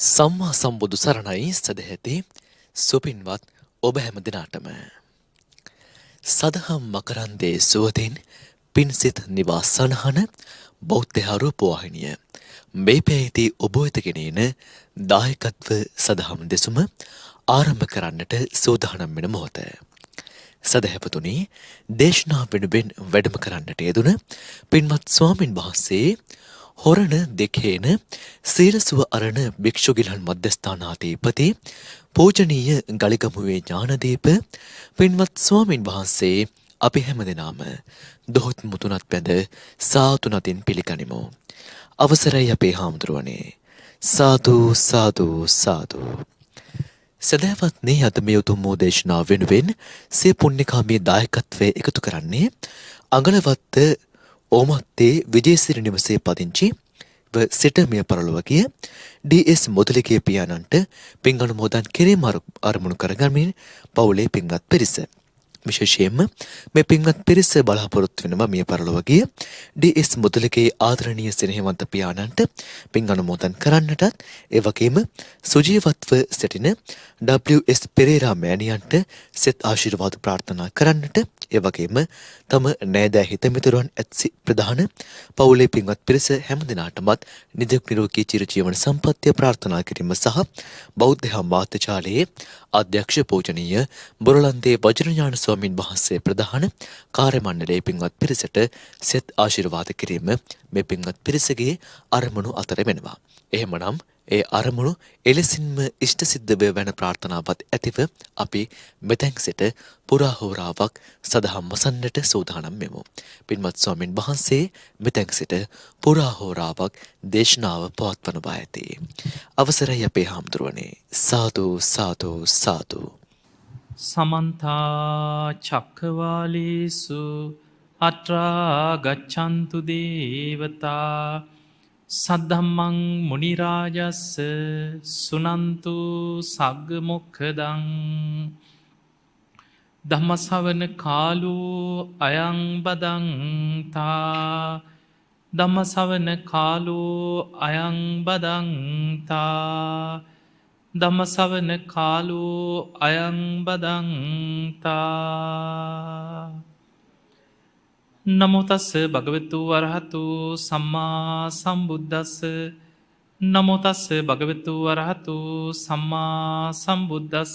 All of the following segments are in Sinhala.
සම්මා සම්බුදු සරණයි සදහැති සුපින්වත් ඔබ හැම දිනාටම සදහම් මකරන්දේ සුවතින් පින්සිත නිවා සනහන බෞද්ධ රූපවාහිනිය මේ පැයේදී ඔබ වෙත ගෙනෙන දායකත්ව සදහම් දෙසුම ආරම්භ කරන්නට සූදානම් වෙන මොහොත සදහැවතුනි දේශනා වෙනුවෙන් වැඩම කරන්නට යෙදුන පින්වත් ස්වාමින් වහන්සේ හොරණ දෙකේන සීලසුව අරණ භික්ෂුගිලන් මධ්‍යස්ථානාධිපති පූජනීය ගලිගමුවේ ඥානදීප පින්වත් ස්වාමින් වහන්සේ අපි හැමදෙනාම දොහොත් මුතුනත් බැඳ සාතු නතින් පිළිගනිමු. අවසරයි අපේ හාමුදුරුවනේ. සාදු සාදු සාදු. සදහවත්නි අද මේ උතුම් වූ දේශනාව වෙනුවෙන් සිය පුණ්‍යකාමී දායකත්වයේ එකතු කරන්නේ අඟලවත්ත ඕමත්තේ විජේසිරි නිවසේ පදිංචි සිට මිය පරලොව ගිය ඩී.එස්. මුදලිගේ පියාණන්ට පින් අනුමෝදන් කිරීම අරමුණු කරගමින් පවුලේ පින්වත් පිරිස. විශේෂයෙන්ම මේ පින්වත් පිරිස බලාපොරොත්තු වෙනවා මිය පරලොව ගිය ඩී.එස්. මුදලිගේ ආදරණීය ස්නේහවන්ත පියාණන්ට පින් අනුමෝදන් කරන්නටත් ඒ වගේම සුජීවත්ව සිටින W.S. පෙරේරා මෑණියන්ට සෙත් ආශිර්වාද ප්‍රාර්ථනා කරන්නට ඒ වගේම තම නෑදෑ හිතමිතුරන් ඇත්සි ප්‍රධාන පවුලේ පින්වත් පිරිස හැම දිනාටමත් නිදුක් නිරෝගී චිරජීවන සම්පන්නිය ප්‍රාර්ථනා කිරීම සහ බෞද්ධ අමාත්‍යාලයේ අධ්‍යක්ෂ පූජනීය බොරලන්දේ වජිරඥාන ස්වාමින් වහන්සේ ප්‍රධාන කාර්ය මණ්ඩලයේ පින්වත් පිරිසට සෙත් ආශිර්වාද කිරීම මේ පින්වත් පිරිසගේ අරමුණු අතර වෙනවා. එහෙමනම් ඒ අරමුණු එලෙසින්ම ඉෂ්ට සිද්ධ වේවන ප්‍රාර්ථනාවත් ඇතිව අපි මෙතෙන් සිට පුරා හෝරාවක් සදහම් වසන්නට සූදානම් වෙමු. පින්වත් ස්වාමින් වහන්සේ මෙතෙන් සිට පුරා හෝරාවක් දේශනාව පවත්වන බව ඇති. අවසරයි අපේ හාමුදුරුවනේ. සාදු සාදු සාදු. සමන්ත චක්කවාලේසු අත්‍රා ගච්ඡන්තු දේවතා සද්ධම්මං මුනි රාජස්ස සුනන්තු සග්ග මොක්ඛදං ධම්මසවන කාලෝ අයං බදන්තා ධම්මසවන කාලෝ අයං බදන්තා ධම්මසවන කාලෝ අයං බදන්තා නමෝ තස්ස භගවතු වරහතු සම්මා සම්බුද්දස්ස නමෝ තස්ස භගවතු වරහතු සම්මා සම්බුද්දස්ස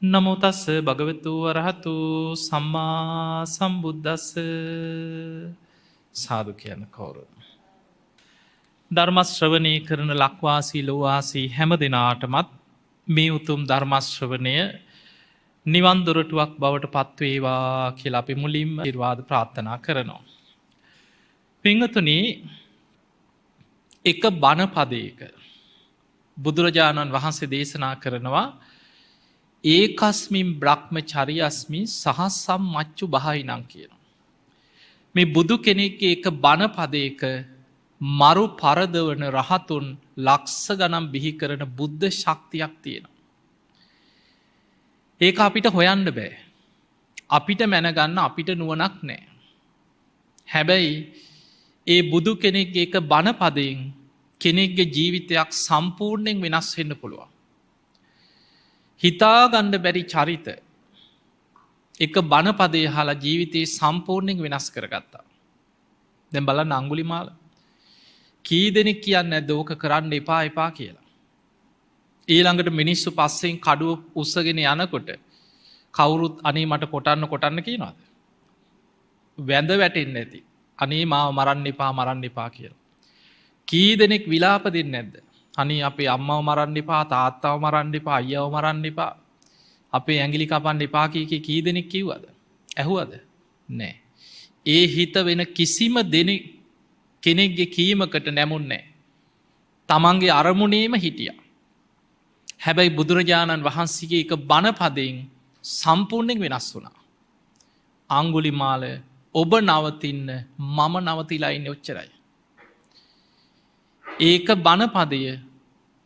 නමෝ තස්ස භගවතු වරහතු සම්මා සම්බුද්දස්ස සාදු කියන කවුරු ධර්ම ශ්‍රවණය කරන ලක්වාසී ලෝවාසී හැම දිනාටමත් මේ උතුම් ධර්ම ශ්‍රවණය නිවන් දොරටුවක් බවට පත්වේවා කියලා අපි මුලින්ම ආශිර්වාද ප්‍රාර්ථනා කරනවා. පින්වතුනි, එක බණ පදයක බුදුරජාණන් වහන්සේ දේශනා කරනවා ඒකස්මින් බ්‍රහ්මචරියස්මි සහස්සම් මච්චු බහයිනං කියනවා. මේ බුදු කෙනෙක්ගේ එක බණ පදයක මරු පරදවන රහතුන් ලක්ෂ ගණන් බිහි කරන බුද්ධ ශක්තියක් තියෙනවා. ඒක අපිට හොයන්න බෑ. අපිට මැනගන්න අපිට නුවණක් නෑ. හැබැයි ඒ බුදු කෙනෙක්ගේ එක බණ පදයෙන් කෙනෙක්ගේ ජීවිතයක් සම්පූර්ණයෙන් වෙනස් වෙන්න පුළුවන්. හිතාගන්න බැරි චරිත එක බණ පදය අහලා ජීවිතේ සම්පූර්ණයෙන් වෙනස් කරගත්තා. දැන් බලන්න අංගුලිමාල කී දෙනෙක් කියන්නේ නැද්ද ඕක කරන්න එපා එපා කියලා. ඊළඟට මිනිස්සු පස්සෙන් කඩුව උස්සගෙන යනකොට කවුරුත් අනේ මට කොටන්න කියනවාද? වැඳ වැටෙන්නේ නැති. අනේ මාව මරන්න එපා කියලා. කී දෙනෙක් විලාප දෙන්නේ නැද්ද? අනේ අපේ අම්මව මරන්න එපා, තාත්තව මරන්න එපා, අයියව මරන්න එපා. අපේ ඇඟිලි කපන්න එපා කී දෙනෙක් කිව්වද? ඇහුවද? නෑ. ඒ හිත වෙන කිසිම කෙනෙක්ගේ කීමකට නැමුන්නේ නෑ. තමන්ගේ අරමුණේම හිටියා. හැබැයි බුදුරජාණන් වහන්සේගේ එක බණ පදයෙන් සම්පූර්ණයෙන් වෙනස් වුණා. අංගුලිමාල ඔබ නවතින්න මම නවතිලා ඉන්නේ ඔච්චරයි. ඒක බණ පදය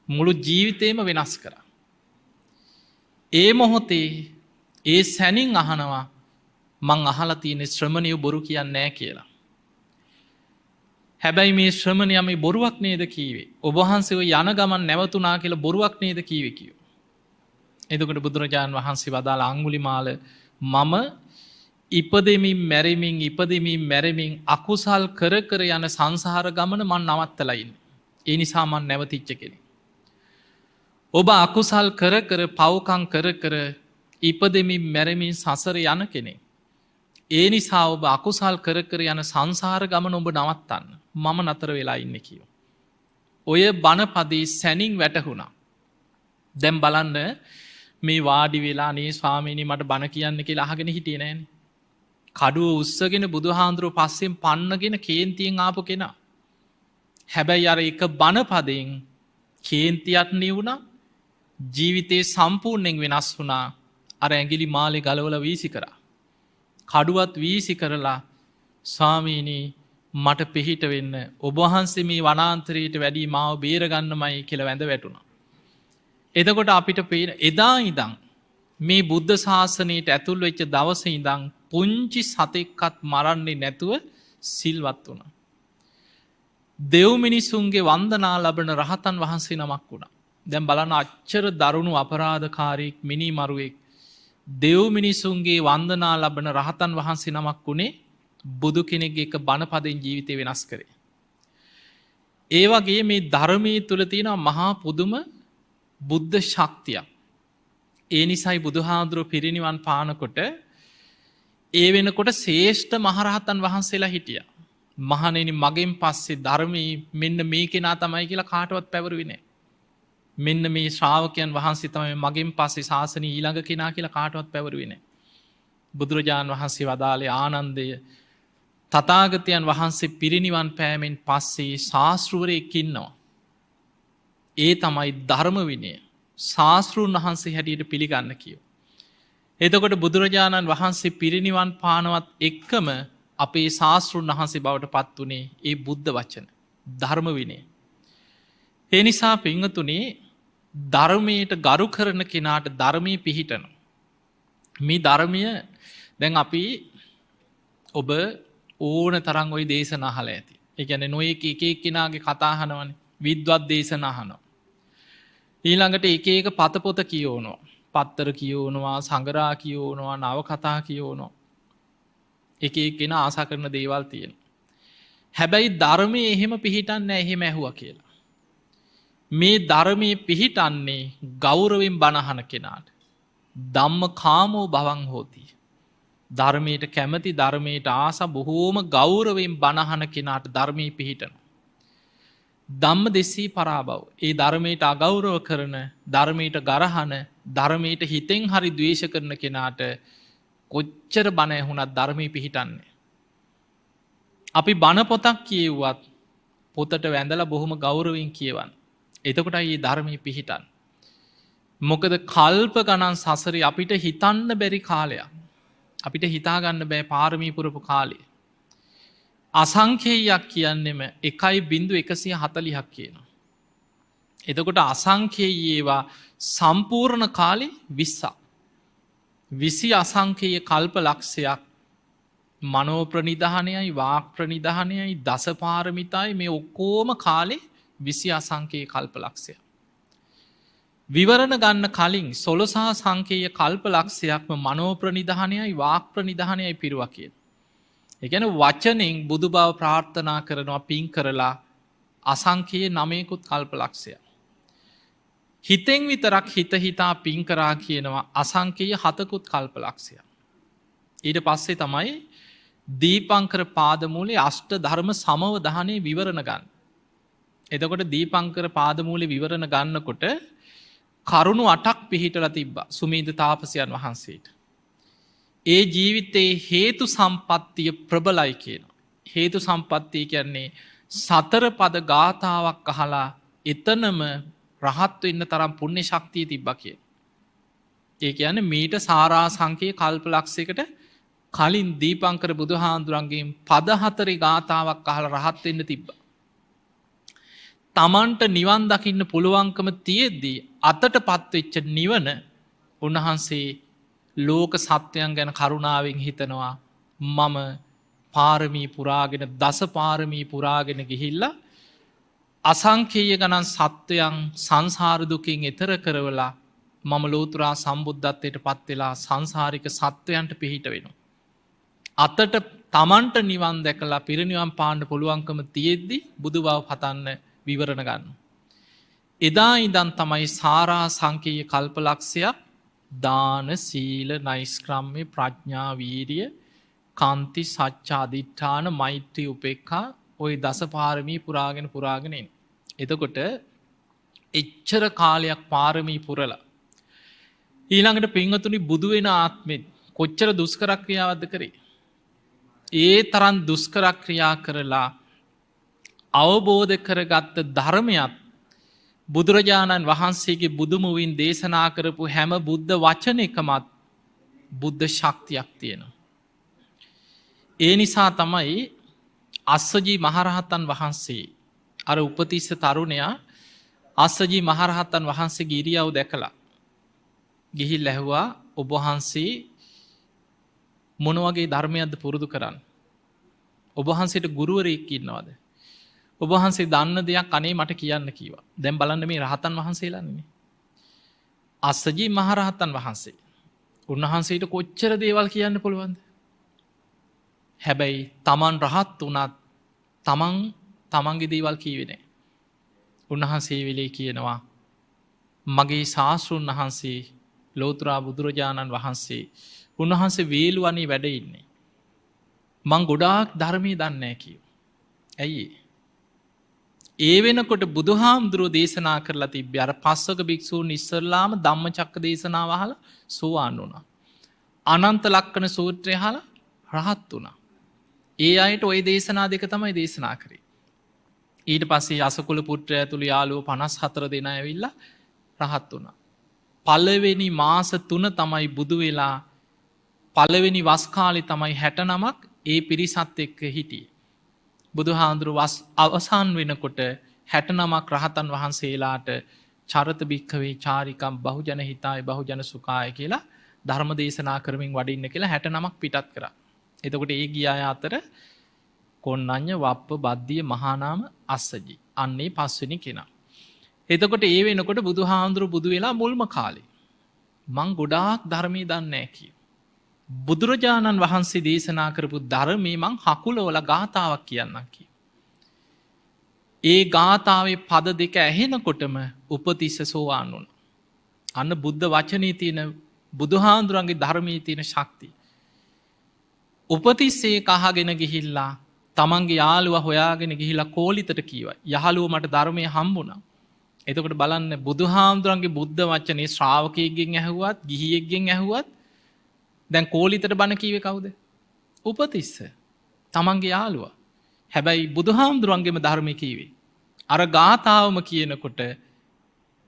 මුළු ජීවිතේම වෙනස් කරා. ඒ මොහොතේ ඒ සැනින් අහනවා මං අහලා තියෙන ශ්‍රමණිය බොරු කියන්නේ නැහැ කියලා. හැබැයි මේ ශ්‍රමණයා මේ බොරුවක් නේද කීවේ. ඔබ වහන්සේ ඔය යන ගමන් නැවතුනා කියලා බොරුවක් නේද කීවේ කිව්වා. එතකොට බුදුරජාණන් වහන්සේ වදාළ අංගුලිමාල මම ඉපදෙමින් මැරෙමින් අකුසල් කර කර යන සංසාර ගමන මන් නවත්තලා ඉන්නේ. ඒ නිසා මන් නැවතිච්ච කෙනෙක්. ඔබ අකුසල් කර කර පව්කම් කර කර ඉපදෙමින් මැරෙමින් සසර යන කෙනෙක්. ඒ නිසා ඔබ අකුසල් කර කර යන සංසාර ගමන ඔබ නවත්තන්න. මම නතර වෙලා ඉන්න කියෝ. ඔය බණපදී සැනින් වැටහුණා. දැම් බලන්න මේ වාඩි වෙලා නේ ස්වාමීනි මට බණ කියන්න කියලා අහගෙන හිටියේ නෑනේ. කඩුව උස්සගෙන බුදුහාඳුරුව පස්සෙන් පන්නගෙන කේන්තියෙන් ආපු කෙනා. හැබැයි අර එක බණපදයෙන් කේන්තියක් නිවුණා. ජීවිතේ සම්පූර්ණයෙන් වෙනස් වුණා. අර ඇඟිලි මාලේ ගලවල වීසි කරා. කඩුවත් වීසි කරලා ස්වාමීනී මට පිහිට වෙන්න ඔබවහන්සේ මේ වනාන්තරයට වැඩි මාව බේරගන්නමයි කියල වැඳ වැටුණා. එතකොට අපිට පේන එදා ඉදං මේ බුද්ධ ශාසනයට ඇතුල් වෙච්ච දවස ඉදං පුංචි සතෙක්කත් මරන්නේ නැතුව සිල්වත් වුණ. දෙව් මිනිසුන්ගේ වන්දනා ලබන රහතන් වහන්සේ නමක් වුණා. දැම් බලන අච්චර දරුණු අපරාධකාරයෙක් මිනි මරුවෙක් දෙව් මිනිසුන්ගේ වන්දනා ලබන රහතන් වහන්සේ නමක් වුණේ බුදු කෙනෙක්ගේ එක බණපදෙන් ජීවිතය වෙනස් කරේ. ඒ වගේ මේ ධර්මී තුළ තියෙන මහා පුදුම බුද්ධ ශක්තියක්. ඒ නිසයි බුදුහාදුරුව පිරිනිවන් පානකොට ඒ වෙනකොට ශේෂ්ඨ මහරහතන් වහන්සේලා හිටිය. මහනෙන මගෙන් පස්සේ ධර්මී මෙන්න මේ කෙනා තමයි කියලා කාටවත් පැවරුවිනේ. මෙන්න මේ ශ්‍රාවකයන් වහන්සේ තමයි මගෙන් පස්සේ ශාසන ඊළඟ කෙනා කියලා කාටවත් පැවරුවිනේ. බුදුරජාණන් වහන්සේ වදාළේ ආනන්දය තථාගතයන් වහන්සේ පිරිනිවන් පෑමෙන් පස්සේ ශාස්තෘවරයෙක් ඉන්නවා. ඒ තමයි ධර්ම විනය ශාස්තෘන් වහන්සේ හැටියට පිළිගන්න කියෝ. එතකොට බුදුරජාණන් වහන්සේ පිරිනිවන් පානවත් එක්කම අපේ ශාස්තෘන් වහන්සේ බවට පත් වනේ ඒ බුද්ධ වචන ධර්ම විනය. ඒ නිසා පිංහතුනේ ධර්මයට ගරු කරන කෙනාට ධර්මය පිහිටන. මේ ධර්මය දැන් අපි ඔබ ඕන තරං ඔයි දේශනහල ඇති. එකන නොය එක කෙනාගේ කතාහනවන විද්වත් දේශනහනවා. ඊළඟට එක පතපොත කියෝනවා. පත්තර කියෝනවා සඟරා කියෝනවා නව කතා කියෝනවා. එක කෙන ආසා කරන දේවල් තියෙන. හැබැයි ධර්මය එහෙම පිහිටන්න එහෙම ඇහුව කියලා. මේ ධර්මය පිහිටන්නේ ගෞරවෙන් බණහන කෙනාට. ධම්ම කාමෝ බවං හෝති. ධර්මයට කැමති ධර්මයට ආස බොහෝම ගෞරවෙන් බණහන කෙනාට ධර්මී පිහිටන. ධම්ම දෙසී පරාබව. ඒ ධර්මයට අගෞරව කරන ධර්මයට ගරහන ධර්මයට හිතෙන් හරි දවේශ කරන කෙනාට කොච්චර බණ ඇහුණත් ධර්මී පිහිටන්නේ. අපි බණ පොතක් කියව්වත් පොතට වැඳල බොහොම ගෞරවින් කියවන්. එතකොට ඒ ධර්මී පිහිටන්. මොකද කල්ප ගණන් සසරි අපිට හිතන්න බැරි කාලයක්. අපිට හිතාගන්න බෑ පාරමී පුරපු කාලේ. අසංකේයක් කියන්නෙම 1.140ක් කියනවා. එතකොට අසංකේයේවා සම්පූර්ණ කාලේ 20ක්. 20 අසංකේය කල්ප ලක්ෂයක් මනෝ ප්‍රනිධානයයි වාක් ප්‍රනිධානයයි දසපාරමිතයි මේ ඔක්කෝම කාලේ 20 අසංකේය කල්ප ලක්ෂයක්. විවරණ ගන්න කලින් සොළොසා සංකේය කල්ප ලක්ෂයක්ම මනෝ ප්‍රනිධානයයි වාක් ප්‍රනිධානයයි පිරුව කිය. එකන වචනෙන් බුදු බව ප්‍රාර්ථනා කරනවා පින් කරලා අසංකයේ නමයකුත් කල්ප ලක්ෂය. හිතෙන් විතරක් හිත හිතා පින් කරා කියනවා අසංකයේ හතකුත් කල්ප ලක්ෂය. ඊට පස්සේ තමයි දීපංකර පාදමූලේ අෂ්ට ධර්ම සමව දහනය විවරණ ගන්න. එතකොට දීපංකර පාදමූලේ විවරණ ගන්නකොට කරුණු 8ක් පිහිටල තිබ්බ සුමීද තාපසයන් වහන්සේට. ඒ ජීවිතයේ හේතු සම්පත්තිය ප්‍රබලයි කියන. හේතු සම්පත්තිය කියන්නේ සතර පද ගාථාවක් අහලා එතනම රහත්ව ඉන්න තරම් පුුණ්‍ය ශක්තිය තිබ්බ කිය. ඒ කියන්න මීට සාරාසංකයේ කල්ප ලක්ෂයකට කලින් දීපංකර බුදුහාන්දුරන්ගේ පදහතරි ගාථාවක් අහල රහත්වෙන්න තිබ්බ. තමන්ට නිවන් දකින්න පුළුවන්කම තියෙද්දී අතට පත්වෙච්ච නිවන උන්වහන්සේ ලෝක සත්‍යයන් ගැන කරුණාවෙන් හිතනවා මම පාරමී පුරාගෙන දස පාරමී පුරාගෙන ගිහිල්ලා අසංකේය ගණන් සත්වයන් සංසාරදුකින් එතර කරවලා මම ලෝතුරා සම්බුද්ධත්වයට පත්වෙලා සංසාරික සත්වයන්ට පිහිට වෙන. අතට තමන්ට නිවන් දැකලා පිරිනිවන් පාණ්ඩ පුළුවන්කම තියෙද්දි බුදු බව පතන්න විවරණ ගන්න. එදා ඉදන් තමයි සාරා සංකේය කල්පලක්ෂයක් දාන සීල නයිස්ක්‍රම්මය ප්‍රඥා වීරිය කන්ති සච්චාධිට්ඨාන මෛත්‍රී උපෙක්කා ඔය දස පාරමී පුරාගෙනෙන්. එතකොට එච්චර කාලයක් පාරමී පුරලා. ඊළඟට පින්වතුනි බුදුවෙන ආත්මෙත් කොච්චර දුස්කරක්‍රියාවද කරේ. ඒ තරන් දුස්කරක්‍රියා කරලා අවබෝධ කරගත්ත ධර්මයක් බුදුරජාණන් වහන්සේගේ බුදුමුවින් දේශනා කරපු හැම බුද්ධ වචන එකමත් බුද්ධ ශක්තියක් තියෙනවා. ඒ නිසා තමයි අස්සජී මහරහතන් වහන්සේ අර උපතිස්ස තරුණයා අස්සජී මහරහතන් වහන්සේ ගිරියව් දැකලා ගිහිල් ඇහුවා ඔබවහන්සේ මොනවගේ ධර්මයක්ද පුරුදු කරන්න. ඔබවහන්සේට ගුරුවරයෙක් ඉන්නවාද. ඔබවහන්සේ දන්න දෙයක් අනේ මට කියන්න කීවා. දැන් බලන්න මේ රහතන් වහන්සේලාන්නේ. අස්සජී මහරහතන් වහන්සේ. උන්වහන්සේට කොච්චර දේවල් කියන්න පුළුවන්ද. හැබැයි තමන් රහත් වනත් තමන්ගේ දේවල් කීවෙනේ. උන්වහන්සේ වෙලේ කියනවා මගේ ශාස්තෘන් වහන්සේ ලෝතුරා බුදුරජාණන් වහන්සේ උන්වහන්සේ වේලුවනී වැඩ ඉන්නේ. මං ගොඩාක් ධර්මී දන්නේ කියව. ඇයි ඒ වෙනකොට බුදුහාමුදුරුවෝ දේශනා කරලා තිබ්බේ අර පස්වක භික්ෂූන් ඉස්සරලාම ධම්මචක්ක දේශනාව අහලා සෝවාන් වුණා. අනන්ත ලක්කන සූත්‍රය අහලා රහත් වුණා. ඒ අයට ওই දේශනා දෙක තමයි දේශනා කරේ. ඊට පස්සේ අසකුල පුත්‍රය ඇතුළු යාළුවෝ 54 දෙනා ඇවිල්ලා රහත් වුණා. පළවෙනි මාස 3 තමයි බුදු වෙලා පළවෙනි වස් කාලේ තමයි 69ක් ඒ පිරිසත් එක්ක හිටියේ. බුදුහාඳුරු වස් අවසන් වෙනකොට 69ක් රහතන් වහන්සේලාට චරත භික්ඛවේ චාරිකම් බහුජන හිතාය බහුජන සුඛාය කියලා ධර්ම දේශනා කරමින් වඩින්න කියලා 69ක් පිටත් කරා. එතකොට ඒ ගිය අය අතර කොණ්ණඤ්ඤ වප්ප බද්දිය මහානාම අස්සජි අන්නේ පස්වෙනි කෙනා. එතකොට ඒ වෙනකොට බුදුහාඳුරු බුදු වෙලා මුල්ම කාලේ මං ගොඩාක් ධර්මයේ දන්නේ නැහැ කිය. බුදුරජාණන් වහන්සේ දේශනා කරපු ධර්මයේ මං හකුලවල ගාථාවක් කියන්නම් කිය. ඒ ගාථාවේ පද දෙක ඇහෙනකොටම උපතිස්ස සෝවාන් වුණා. අන්න බුද්ධ වචනේ තියෙන බුදුහාඳුරන්ගේ ධර්මයේ තියෙන ශක්තිය. උපතිස්සේ කහගෙන ගිහිල්ලා තමන්ගේ යාළුවා හොයාගෙන ගිහිල්ලා කෝලිතට කීවා. යහළුවා මට ධර්මයේ හම්බුණා. එතකොට බලන්න බුදුහාමුදුරන්ගේ බුද්ධ වචනේ ශ්‍රාවකයෙක්ගෙන් ඇහුවත් ගිහියෙක්ගෙන් ඇහුවත් දැන් කෝලිතට බණ කීවේ කවුද? උපතිස්ස. තමන්ගේ යාළුවා. හැබැයි බුදුහාමුදුරන්ගේම ධර්මය කීවේ. අර ගාථාවම කියනකොට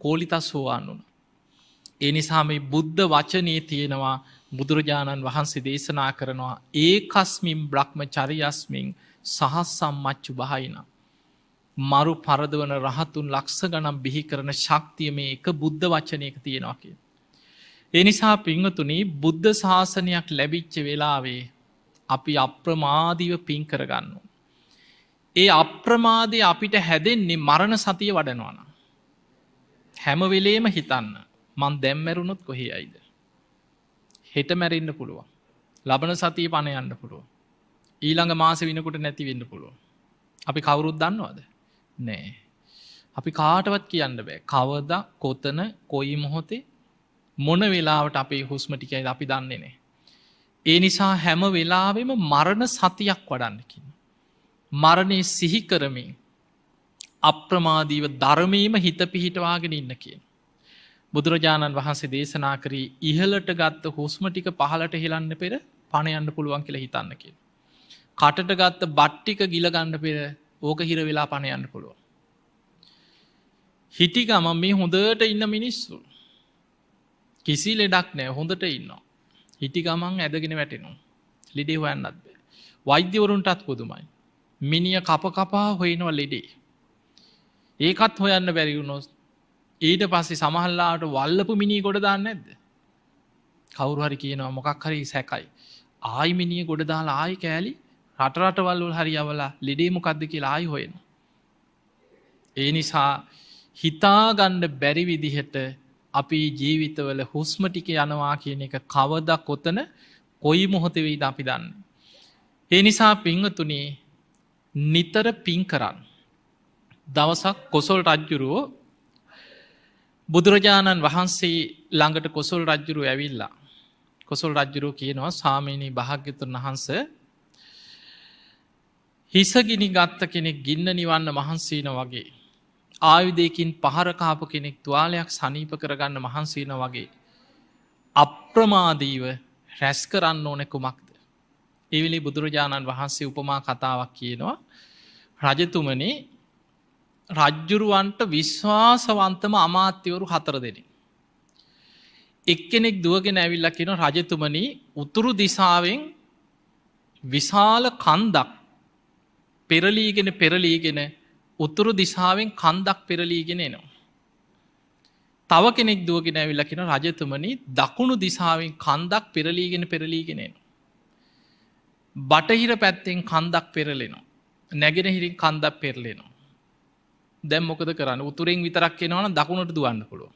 කෝලිතස් සෝවාන් වුණා. ඒ නිසා මේ බුද්ධ වචනේ තියෙනවා බුදුරජාණන් වහන්සේ දේශනා කරනවා ඒකස්මින් බ්‍රහ්මචරියස්මින් සහස්සම් මච්චු බහිනා. මරු පරදවන රහතුන් ලක්ෂ ගණන් බිහි කරන ශක්තිය මේ එක බුද්ධ වචනයක තියෙනවා කිය. ඒ නිසා පින්වතුනි බුද්ධ ශාසනයක් ලැබිච්ච වෙලාවේ අපි අප්‍රමාදීව පින් කරගන්න. ඒ අප්‍රමාදය අපිට හැදෙන්නේ මරණ සතිය වඩනවන. හැම වෙලේම හිතන්න මන් දැම්මැරුණොත් කොහේ අයිද. හෙට මැරෙන්න්න පුළුවන්. ලබන සතිය පණ යන්න පුළුව. ඊළඟ මාස විනකොට නැති වෙන්න පුළුව. අපි කවුරුත් දන්නවාද. නෑ. අපි කාටවත් කියන්න බෑ. කවද කොතන කොයි මොහොතේ මොන වෙලාවට අපේ හුස්මටිකයි අපි දන්නේ නෑ. ඒ නිසා හැම වෙලාවෙම මරණ සතියක් වඩන්නකින්. මරණය සිහි කරමින් අප්‍රමාදීව ධර්මීම හිත පිහිටවාගෙන ඉන්න කියෙන්. බුදුරජාණන් වහන්සේ දේශනා කරී ඉහලට ගත්ත හුස්මටික පහලට හෙලන්න පෙර පණයන්න පුළුවන් කියලා හිතන්න කිය. කටට ගත්ත බට්ටික ගිලගණ්ඩ පෙර ඕක හිර වෙලා පණයන්න පුළුව. හිටිගම මේ හොඳට ඉන්න මිනිස්සු. කිසි ලෙඩක් නෑ හොඳට ඉන්න. හිටි ගමන් ඇදගෙන වැටෙනවා. ලිඩේ හොයන්නත් බෑ. වෛද්‍යවරුන්ටත් පුදුමයි. මිනිිය කපා හොයනවා ලෙඩේ. ඒකත් හොයන්න බැරිවුණොස් ඊට පස්සේ සමහල්ලාට වල්ලපු මිනී ගොඩ දාන්න නැද්ද. කවුරු හරි කියනවා මොකක් හරි සැකයි. ආයි මිනිිය ගොඩ දාලා ආයි කෑලි රටරටවල්වල හරියවලා ලෙඩේ මොකක්ද කියලා ආයි හොයන. ඒ නිසා හිතාගණ්ඩ බැරි විදිහට අපි ජීවිතවල හුස්ම ටික යනවා කියන එක කවද කොතන කොයි මොහොතවෙයිද අපි දන්න. ඒ නිසා පිංහතුනේ නිතර පින් කරන්න. දවසක් කොසොල් රජ්ජුරුවෝ බුදුරජාණන් වහන්සේ ළඟට කොසොල් රජ්ජුරු ඇවිල්ලා. කොසොල් රජ්ජුරුව කියනවා සාමීනී භාග්‍යතුන් වහන්ස හිසගිනි ගත්ත කෙනෙක් ගින්න නිවන්න මහන්සීන වගේ. ආයුදයකින් පහරකාප කෙනෙක් තුවාලයක් සනීප කරගන්න මහන්සීන වගේ. අප්‍රමාදීව රැස් කරන්න ඕන කුමක්ද. එවිලි බුදුරජාණන් වහන්සේ උපමා කතාවක් කියනවා. රජතුමනේ රජ්ජුරුවන්ට විශ්වාසවන්තම අමාත්‍යවරු 4 දෙනෙක්. එක්කෙනෙක් දුවගෙන ඇවිල්ලා කියන රජතුමනි උතුරු දිසාවෙන් විශාල කන්දක් පෙරලීගෙන උතුරු දිසාවෙන් කන්දක් පෙරලීගෙන එනවා. තව කෙනෙක් දුවගෙන ඇවිල්ලා කියන රජතුමනි දකුණු දිසාවෙන් කන්දක් පෙරලීගෙන එනවා. බටහිර පැත්තෙන් කන්දක් පෙරලෙනවා. නැගෙනහිරින් කන්දක් පෙරලෙනවා. දැන් මොකද කරන්න? උතුරෙන් විතරක් එනවා නම් දකුණට දුවන්න පුළුවන්.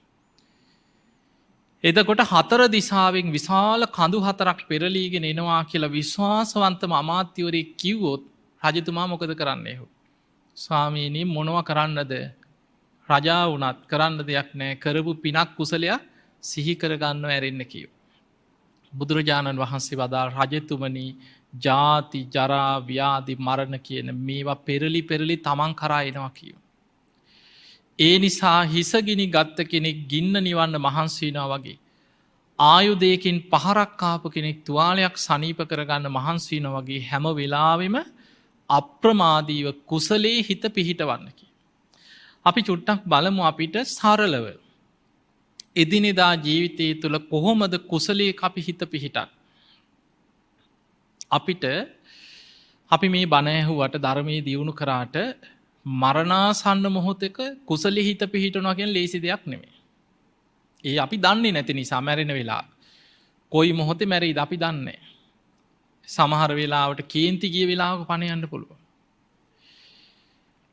එතකොට 4 දිසාවෙන් විශාල කඳු 4ක් පෙරලීගෙන එනවා කියලා විශ්වාසවන්තම අමාත්‍යවරයෙක් කිව්වොත් රජතුමා මොකද කරන්නේ? ස්වාමීනි මොනවා කරන්නද? රජා වුණත් කරන්න දෙයක් නැහැ. කරපු පිනක් කුසලයක් සිහි කරගන්නව ඇරෙන්න කියව. බුදුරජාණන් වහන්සේ වදාළ රජතුමනි ජාති ජරා ව්‍යාධි මරණ කියන මේවා පෙරලි තමන් කරා එනවා කියව. ඒ නිසා හිසගිනි ගත්ත කෙනෙක් ගින්න නිවන්න මහන්සීනවා වගේ. ආයුදයකින් පහරක් කාපු කෙනෙක් තුවාලයක් සනීප කරගන්න මහන්සීනවා වගේ හැම වෙලාවෙම අප්‍රමාදීව කුසලේ හිත පිහිටවන්න කිය. අපි චුට්ටක් බලමු අපිට සරලව. එදිනෙදා ජීවිතය තුළ කොහොමද කුසලේ අපි හිත පිහිටත්. අපිට අපි මේ බණඇහුවට ධර්මය දියුණු කරාට මරණාසන්න මොහොතක කුසලෙ හිත පිහිටනවා කියෙන් ලේසි දෙයක් නෙමේ. ඒ අපි දන්නේ නැති නිසා මැරෙන වෙලා. කොයි මොහොතේ මැරෙයිද අපි දන්නේ. සමහර වෙලාවට කේන්ති ගිය වෙලාවක පණ යන්න පුළුව.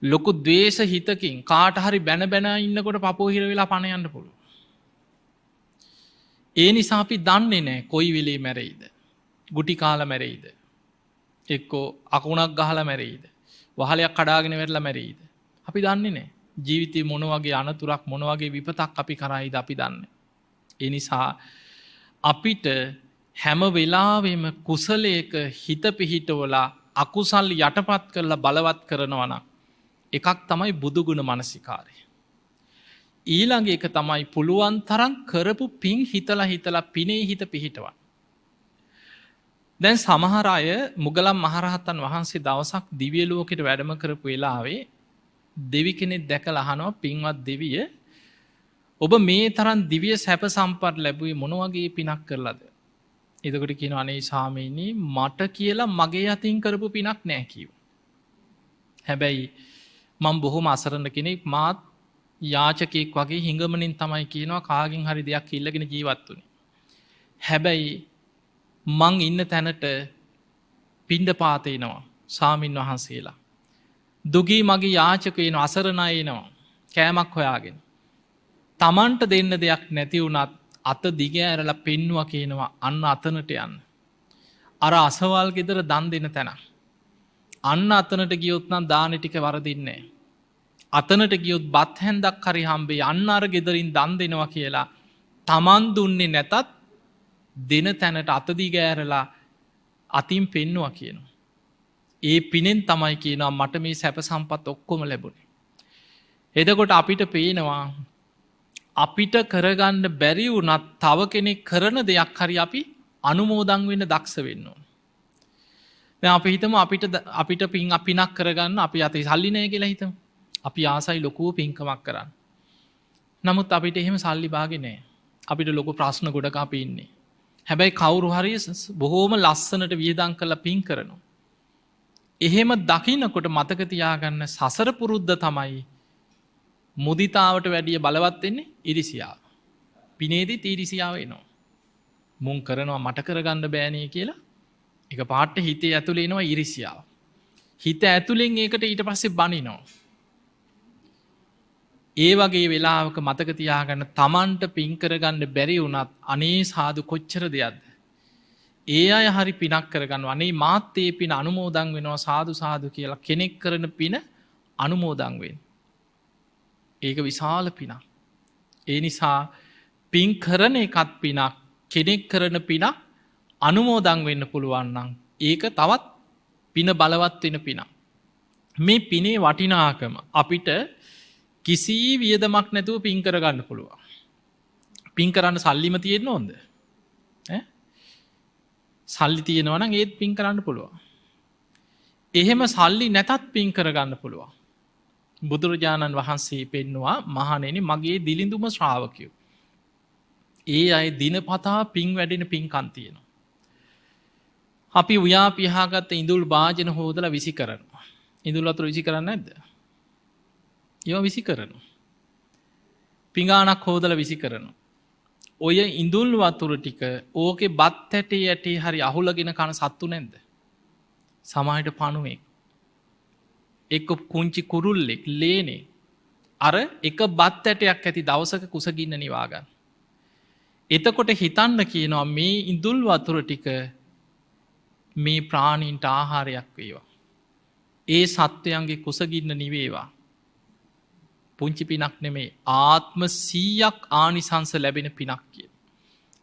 ලොකු දවේශ හිතකින් කාට හරි බැන ඉන්නකොට පපෝහිර වෙලා පණ යන්න පුළුව. ඒ නිසා අපි දන්නේ නෑ කොයි වෙලේ මැරෙයිද. ගුටි කාල මැරෙයිද. එක්කෝ අකුණක් ගහල මැරෙයිද. වහලයක් කඩාගෙන වෙරලා මැරීද. අපි දන්නේ නෑ ජීවිතය මොනවගේ අනතුරක් මොනවගේ විපතක් අපි කරයිද අපි දන්න. එනිසා අපිට හැම වෙලාවෙම කුසලයක හිත පිහිටවලා අකුසල් යටපත් කරලා බලවත් කරනවන එකක් තමයි බුදුගුණ මනසිකාරය. ඊළඟ එක තමයි පුළුවන් තරන් කරපු පින් හිතලා පිනේ හිත පිහිටවන්. දැන් සමහර අය මුගලම් මහරහතන් වහන්සේ දවසක් දිවියලෝකට වැඩම කරපු වෙලාවේ දෙවි කෙනෙක් දැකලා අහනවා පින්වත් දෙවිය ඔබ මේ තරම් දිව්‍ය සැප සම්පත් ලැබුවේ මොන වගේ පිනක් කරලාද? එතකොට කියනවා අනේ ස්වාමීනි මට කියලා මගේ අතින් කරපු පිනක් නෑ කිව්වා. හැබැයි මම බොහොම අසරණ කෙනෙක් මාත් යාචකයෙක් වගේ හිඟමනින් තමයි කියනවා කාගෙන් හරි දෙයක් ඉල්ලගෙන ජීවත් වුනේ. හැබැයි මං ඉන්න තැනට පිණ්ඩපාත එනවා ස්වාමින් වහන්සේලා. දුගී මගේ යාචකයන අසරණයනවා කෑමක් හොයාගෙන. තමන්ට දෙන්න දෙයක් නැති වුණත් අත දිග ඇරල පෙන්නුව කියනවා අන්න අතනට යන්න. අර අසවල් ගෙදර දන් දෙන තැන. අන්න අතනට ගියොත්නම් දාන ටික වරදින්නේ. අතනට ගියොත් බත් හැන්දක් හරි හම්බේ අන්න අර ගෙදරින් දන් දෙනවා කියලා තමන් දුන්නේ නැතත් දෙන තැනට අතදී ගෑරලා අතින් පෙන්නවා කියනවා. ඒ පිනෙන් තමයි කියනවා මට මේ සැප සම්පත් ඔක්කොම ලැබුණේ. එදකොට අපිට පේනවා අපිට කරගන්න බැරි වුනත් තව කෙනෙක් කරන දෙයක් හරි අපි අනුමෝදං වෙන්න දක්ෂ වෙන්න ඕන. අපි හිතම අපිට පින් අපිනක් කරගන්න අපි අත සල්ලිනය කියලා හිතම අපි ආසයි ලොකුව පින්කමක් කරන්න. නමුත් අපිට එහෙම සල්ලි බාගෙනෑ අපිට ලොකු ප්‍රශ්න ගොඩක අපි ඉන්නේ. හැබැයි කවුරු හරි බොහෝම ලස්සනට වියදං කළ පින් කරනවා. එහෙම දකිනකොට මතකතියාගන්න සසර පුරුද්ධ තමයි මුදිතාවට වැඩිය බලවත්වෙන්නේ ඉරිසියාව. පිනේදී තීරිසියාව එනවා. මුන් කරනවා මට කරගන්න බෑනය කියලා එක පාට හිතේ ඇතුළේනවා ඉරිසියාව. හිත ඇතුළෙන් ඒකට ඊට පස්සේ බනිනෝ. ඒ වගේ වෙලාවක මතක තියාගන්න තමන්ට පින්කරගන්න බැරි වුනත් අනේ සාදු කොච්චර දෙයක්ද. ඒ අය හරි පිනක් කරගන්න අනේ මාත්තේ පින අනුමෝදං වෙනවා සාදු සාදු කියලා කෙනෙක් කරන පින අනුමෝදංවෙන්. ඒක විශාල පිනක්. ඒ නිසා පින් කරන එකත් පිනක් කෙනෙක් කරන පිනක් අනුමෝදං වෙන්න පුළුවන්නම් ඒක තවත් පින බලවත් වෙන පිනක්. මේ පිනේ වටිනාකම අපිට කිසි වියදමක් නැතුව පින් කරගන්න පුළුවන්. පින් කරන්න සල්ලිම තියෙන්න ඕොන්ද සල්ලි තියෙනවන ඒත් පින් කරන්න පුළුවන්. එහෙම සල්ලි නැතත් පින් කරගන්න පුළුවන්. බුදුරජාණන් වහන්සේ පෙන්නවා මහනෙන මගේ දිලිඳුම ශ්‍රාවකයෝ. ඒ අය දිනපතා පින් වැඩෙන පින්කන් තියෙනවා. අපි උයා පිහාගත්ත ඉඳුල් භාජන හෝදල විසි කරනවා. ඉඳුල් අතුර විසි කරන්න ඇද. ඒව විසි කරනු. පිඟානක් හෝදල විසි කරනු. ඔය ඉඳුල් වතුර ටික ඕකෙ බත් ඇටේ ඇටේ හරි අහුලගෙන කන සත්තු නැද්ද. සමහිට පනුවෙක්. එක් කුංචි කුරුල්ලෙක් ලේනේ. අර එක බත් ඇටයක් ඇති දවසක කුසගින්න නිවාගන්න. එතකොට හිතන්න කියනවා මේ ඉඳුල් වතුර ටික මේ ප්‍රාණීන්ට ආහාරයක් වේවා. ඒ සත්වයන්ගේ කුසගින්න නිවේවා. පුංචි පිනක් නෙමේ ආත්ම 100ක් ආනිසංස ලැබෙන පිනක් කිය.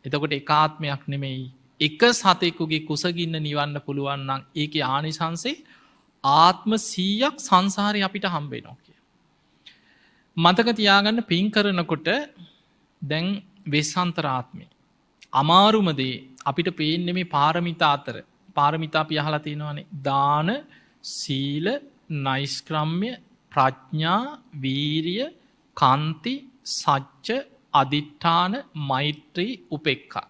එතකොට එකාත්මයක් නෙමෙයි එක සතෙකුගේ කුසගින්න නිවන්න පුළුවන්නම් ඒක ආනිසංසේ ආත්ම 100ක් සංසාරය අපිට හම්බේ නෝ කිය. මතක තියාගන්න පින් කරනකොට දැන් වෙස්සන්තරාත්මය. අමාරුමදේ අපිට පේන්නේ මේ පාරමිතා අතර පාරමිතා පියහලා තියෙනවානේ දාන සීල නයිස්ක්‍රම්ය ප්‍රඥා වීරිය කන්ති සච්ච අධිට්ඨාන මෛත්‍රී උපෙක්කා.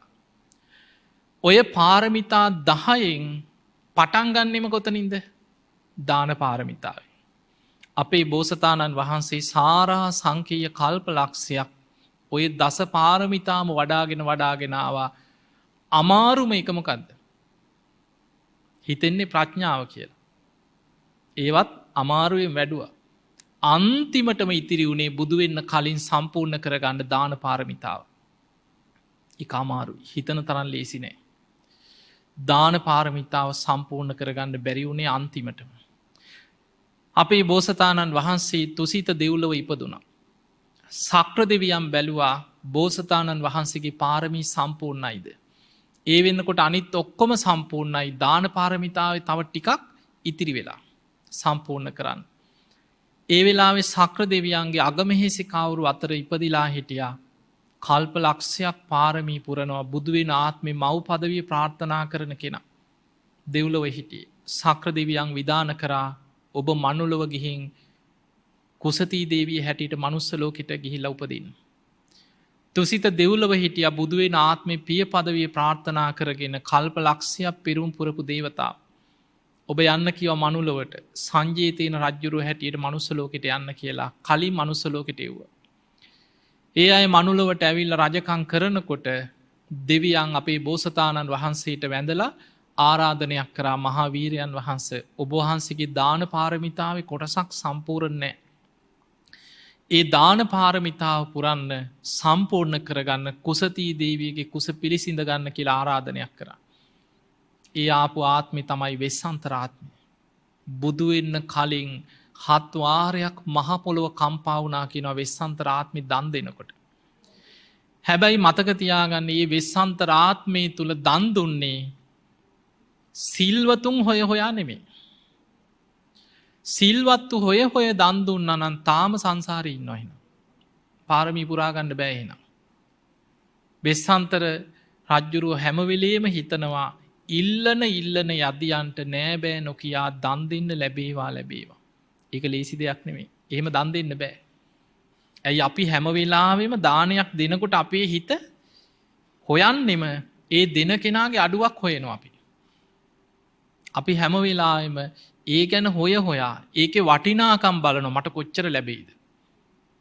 ඔය පාරමිතා 10න් පටන්ගන්නෙම කොතනින්ද දාන පාරමිතාව. අපේ බෝසතාණන් වහන්සේ සාරා සංකීය කල්ප ලක්ෂයක් ඔය දස පාරමිතාම වඩාගෙනාවා අමාරුම එකමකක්ද. හිතෙන්නේ ප්‍රඥාව කියලා. ඒවත් අමාරුවෙන් වැඩුවා. අන්තිමටම ඉතිරි වුණේ බුදුවෙන්න කලින් සම්පූර්ණ කරගන්න දාන පාරමිතාව. එක අමාරු හිතන තරන් ලේසි නෑ. දාන පාරමිතාව සම්පූර්ණ කරගන්න බැරි වුණේ අන්තිමටම. අපේ බෝසතාණන් වහන්සේ තුසිත දෙව්ලොව ඉපදුනා. සක්‍ර දෙවියම් බැලුවා බෝසතාණන් වහන්සේගේ පාරමී සම්පූර්ණයිද. ඒ වෙන්නකොට අනිත් ඔක්කොම සම්පූර්ණයි දාන පාරමිතාව තව ටිකක් ඉතිරි වෙලා සම්පූර්ණ කරන්න. ඒ වෙලාවේ සක්‍ර දෙවියන්ගේ අගමහෙසි කවුරු අතර ඉපදිලා හිටියා කල්ප ලක්ෂයක් පාරමී පුරනවා බුදුවෙන ආත්මේ මව් පදවිය ප්‍රාර්ථනා කරන කෙනා. දෙව්ලොව හිටිය සක්‍ර දෙවියන් විධාන කරා ඔබ මනුලොව ගිහින් කුසතී දේවී හැටියට මනුස්සලෝකෙට ගිහිල්ල උපදින්. තුසිත දෙව්ලොව හිටිය බුදුවෙන් ආත්මය පිය පදවිය ප්‍රාර්ථනා කරගෙන කල්ප ලක්ෂයක් පෙරුම් පුරපු දේවතා. ඔබ යන්න කියව මනුලොවට සංජීතයන රජ්ජුරුව හැටියට මනුස්සලෝකෙට යන්න කියලා කලින් මනුස්සලෝකෙට එව්ව. ඒ අය මනුලොවට ඇවිල්ල රජකං කරනකොට දෙවියන් අපේ බෝසතාණන් වහන්සේට වැඳලා ආරාධනයක් කරා මහාවීරයන් වහන්ස ඔබවහන්සේගේ දාන පාරමිතාව කොටසක් සම්පූරණෑ. ඒ දාන පාරමිතාව පුරන්න සම්පූර්ණ කරගන්න කුසතී දේවියගේ කුස පිළිසිඳ ගන්න කියලා ආරාධනයක් කර. ඒ ආපු ආත්මි තමයි වෙස්සන්තරාත්මය. බුදුවෙන්න කලින් හත්වාරයක් මහපොළොව කම්පාවනා කියනව වෙස්සන්තරාත්මි දන් දෙනකොට. හැබැයි මතකතියාගන්න ඒ වෙස්සන්තරාත්මය තුළ දන් දුන්නේ සිල්වතුන් හොය හොයා නෙමේ. සිල්වත්තු හොය හොය දන්දුන්න අනන් තාම සංසාරය ඉන්නවහෙන. පාරමී පුරාගණ්ඩ බෑහෙන. වෙස්සන්තර රජ්ජුරුව හැමවෙලේම හිතනවා ඉල්ලන යදියන්ට නෑබෑ නොකයා දන් දෙන්න ලැබේවා ලැබේවා. එක ලේසි දෙයක් නෙමේ එහෙම දන් දෙන්න බෑ. ඇයි අපි හැමවෙලාවෙම දානයක් දෙනකොට අපේ හිත හොයන්නෙම ඒ දෙන කෙනාගේ අඩුවක් හොයනවා අපි. අපි හැමවෙලාම ඒ ගැන හොය හොයා ඒක වටිනාකම් බලන මට කොච්චර ලැබෙයිද.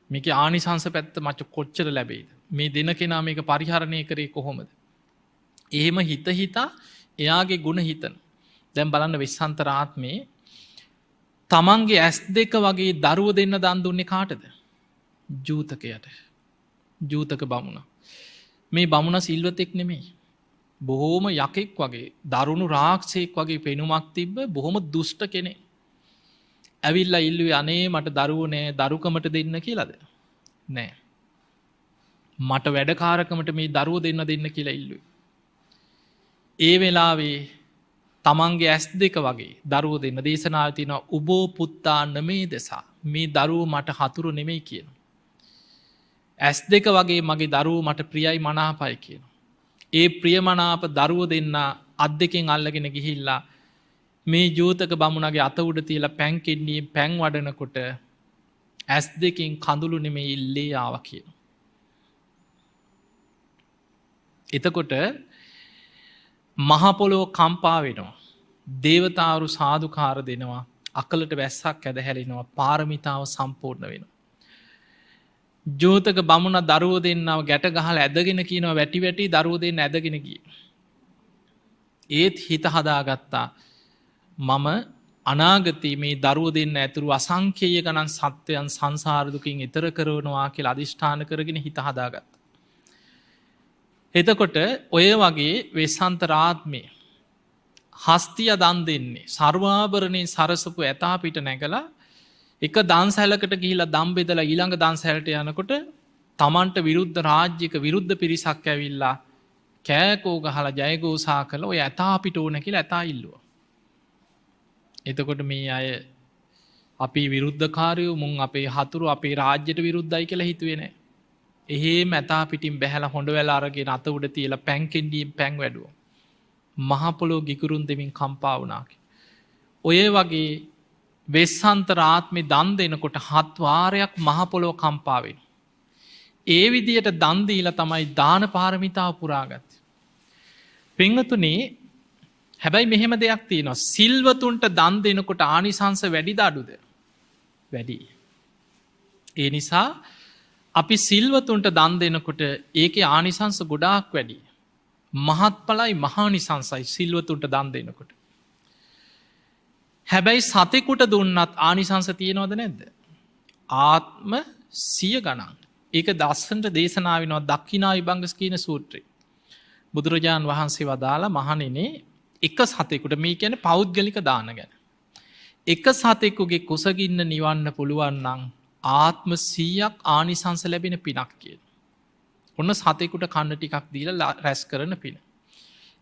මේක ආනිසංස පැත්ත මච කොච්චර ලැබෙයිද. මේ දෙන කෙනා මේක පරිහරණය කරේ කොහොමද. එහෙම හිත හිතා එයාගේ ගුණ හිතන. දැන් බලන්න වෙස්සන්තරාත්මේ තමන්ගේ ඇස් දෙක වගේ දරුව දෙන්න දන් දුන්නේ කාටද? ජූතකයට. ජූතක බමුණ. මේ බමුණ සිල්වතෙක් නෙමෙයි. බොහෝම යකෙක් වගේ දරුණු රාක්ෂයෙක් වගේ පෙනුමක් තිබ්බ බොහොම දුෂ්ට කෙනෙක්. ඇවිල්ලා ඉල්ලුවේ අනේ මට දරුවෝ නෑ දරුකමට දෙන්න කියලාද? නෑ. මට වැඩකාරකමට මේ දරුවෝ දෙන්න කියලා ඉල්ලුවේ. ඒ වෙලාවේ තමන්ගේ ඇස් දෙක වගේ දරුවෝ දෙන්න දේශනාව තියෙනවා උබෝ පුත්තා නමේ දෙසා මේ දරුවෝ මට හතුරු නෙමෙයි කියන. ඇස් දෙක වගේ මගේ දරුවෝ මට ප්‍රියයි මනාපයි කියන. ඒ ප්‍රියමනාප දරුවෝ දෙන්න අත් දෙකෙන් අල්ලගෙන ගිහිල්ලා මේ ජෝතක බමුණගේ අත උඩ තියලා පැන් කෙන්නේ පැන් වඩනකොට ඇස් දෙකින් කඳුළු නෙමෙයි ඉල්ලේ ආවා කියන. එතකොට මහපොලෝ කම්පා වෙනවා. දේවතාවරු සාධකාර දෙනවා. අකලට වැස්සක් ඇද හැලෙනවා. පාරමිතාව සම්පූර්ණ වෙනවා. ජෝතක බමුණ දරුවෝ දෙන්නව ගැට ගහලා ඇදගෙන කියනවා වැටි වැටි දරුවෝ දෙන්න ඇදගෙන ගියේ. ඒත් හිත හදාගත්තා මම අනාගතයේ මේ දරුවෝ දෙන්න ඇතුළු අසංඛේය ගණන් සත්වයන් සංසාර දුකින් ඈතර කරනවා කියලා අදිෂ්ඨාන කරගෙන හිත හදාගත්තා. එතකොට ඔය වගේ වෙස්සන්තරාත්මේ හස්තිය දන් දෙන්නේ සර්වාභරණයෙන් සරසපු ඇතා පිට නැගලා එක දන්සැලකට ගිහිලා දන් බෙදලා ඊළඟ දන්සැලට යනකොට තමන්ට විරුද්ධ රාජ්‍යයක විරුද්ධ පිරිසක් ඇවිල්ලා කෑකෝ ගහලා ජයගෝසා කළ ඔය ඇතා පිට ඕන කියලා ඇතා ඉල්ලුවා. එතකොට මේ අය අපි විරුද්ධකාරයෝ මුන් අපේ හතුරු අපේ රාජ්‍යයට විරුද්ධයි කියලා හිතුවේ නෑ. එහෙම ඇතා පිටින් බැහැලා හොඬ වැල අරගෙන අත උඩ තියලා පැන් කෙන්ඩියෙන් පැන් වැඩුවා. මහපොළොව ගිගුරුන් දෙමින් කම්පා වුණා. ඔය වගේ වෙස්සන්තරාත්මේ දන් දෙනකොට 7 වාරයක් මහපොළොව කම්පා වෙනවා. ඒ විදියට දන් දීලා තමයි දාන පාරමිතාව පුරාගත්තේ. පින්වතුනි හැබැයි මෙහෙම දෙයක් තියෙනවා. සිල්වතුන්ට දන් දෙනකොට ආනිසංස වැඩිද අඩුද? වැඩි. ඒ නිසා අපි සිල්වතුන්ට දන් දෙනකොට ඒකේ ආනිසංස ගොඩාක් වැඩි. මහත්ඵලයි මහානිසංසයි සිල්වතුන්ට දන් දෙනකොට. හැබැයි සතෙකුට දුන්නත් ආනිසංස තියෙනවද නැද්ද? ආත්ම 100 ගණන්. ඒක දස්සන්ට දේශනා වෙනවා දක්ඛිනා විභංග කියන සූත්‍රය. බුදුරජාන් වහන්සේ වදාලා මහණෙනි එක සතෙකුට මේ කියන්නේ පෞද්ගලික දාන ගැන. එක සතෙකුගේ කුසගින්න නිවන්න පුළුවන් නම් ආත්ම 100ක් ආනිසංස ලැබෙන පිනක් කියන. ඔන්න සතෙකුට කන්න ටිකක් දීලා රැස් කරන පින.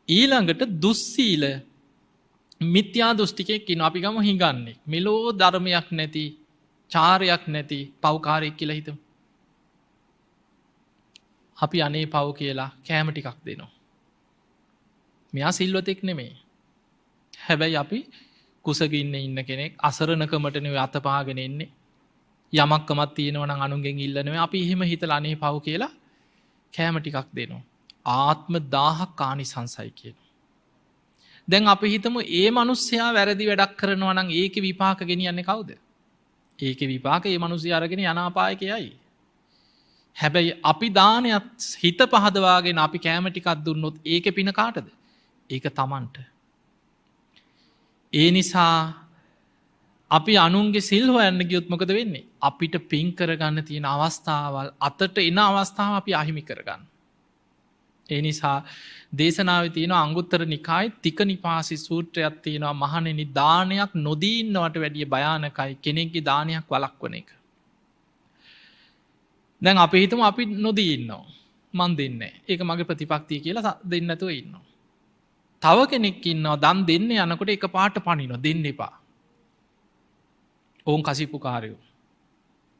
ඊළඟට දුස්සීල මිත්‍යා දෘෂ්ටිකයෙක් ඉන්නවා. අපි ගමු හිඟන්නේ. මෙලෝ ධර්මයක් නැති, චාරයක් නැති පව්කාරයෙක් කියලා හිතමු. අපි අනේ පව් කියලා කෑම ටිකක් දෙනවා. මෙයා සිල්වතෙක් නෙමෙයි. හැබැයි අපි කුසගින්න ඉන්න කෙනෙක් අසරණකමට නෙවෙයි අතපාගෙන ඉන්නේ. යමක්කමක් තියෙනවා නම් අනුන්ගෙන් ඉල්ලනවා. අපි එහෙම හිතලා අනේ පව් කියලා කෑම ටිකක් දෙනවා. ආත්ම 1000ක් ආනිසංසයි කියන. දැන් අපි හිතමු ඒ මිනිස්සයා වැරදි වැඩක් කරනවා නම් ඒකේ විපාක ගෙනියන්නේ කවුද? ඒකේ විපාක ඒ මිනිස්සයා අරගෙන යනාපායකයයි. හැබැයි අපි දානයත් හිත පහදවාගෙන අපි කෑම ටිකක් දුන්නොත් ඒකේ පින කාටද? ඒක තමන්ට. ඒ නිසා අපි අනුන්ගේ සිල් හොයන්න ගියොත් මොකද වෙන්නේ? අපිට පින් කරගන්න තියෙන අවස්ථාවල් අතට එන අවස්ථාව අපි අහිමි කරගන්න. ඒ නිසා දේශනාවේ තියෙන අංගුත්තර නිකායේ තික නිපාසි සූත්‍රයක් තියෙනවා මහණෙනි දානයක් නොදී ඉන්නවට වැඩිය භයානකයි කෙනෙක්ගේ දානයක් වළක්වන එක. දැන් අපි හිතමු අපි නොදී ඉන්නවා. මන් දෙන්නේ නැහැ. ඒක මගේ ප්‍රතිපත්තිය කියලා දෙන්න නැතුව ඉන්නවා. තව කෙනෙක් ඉන්නවා දන් දෙන්න යනකොට එකපාරට පනිනවා දෙන්න එපා. ඕන් කසිපුකාරයෝ.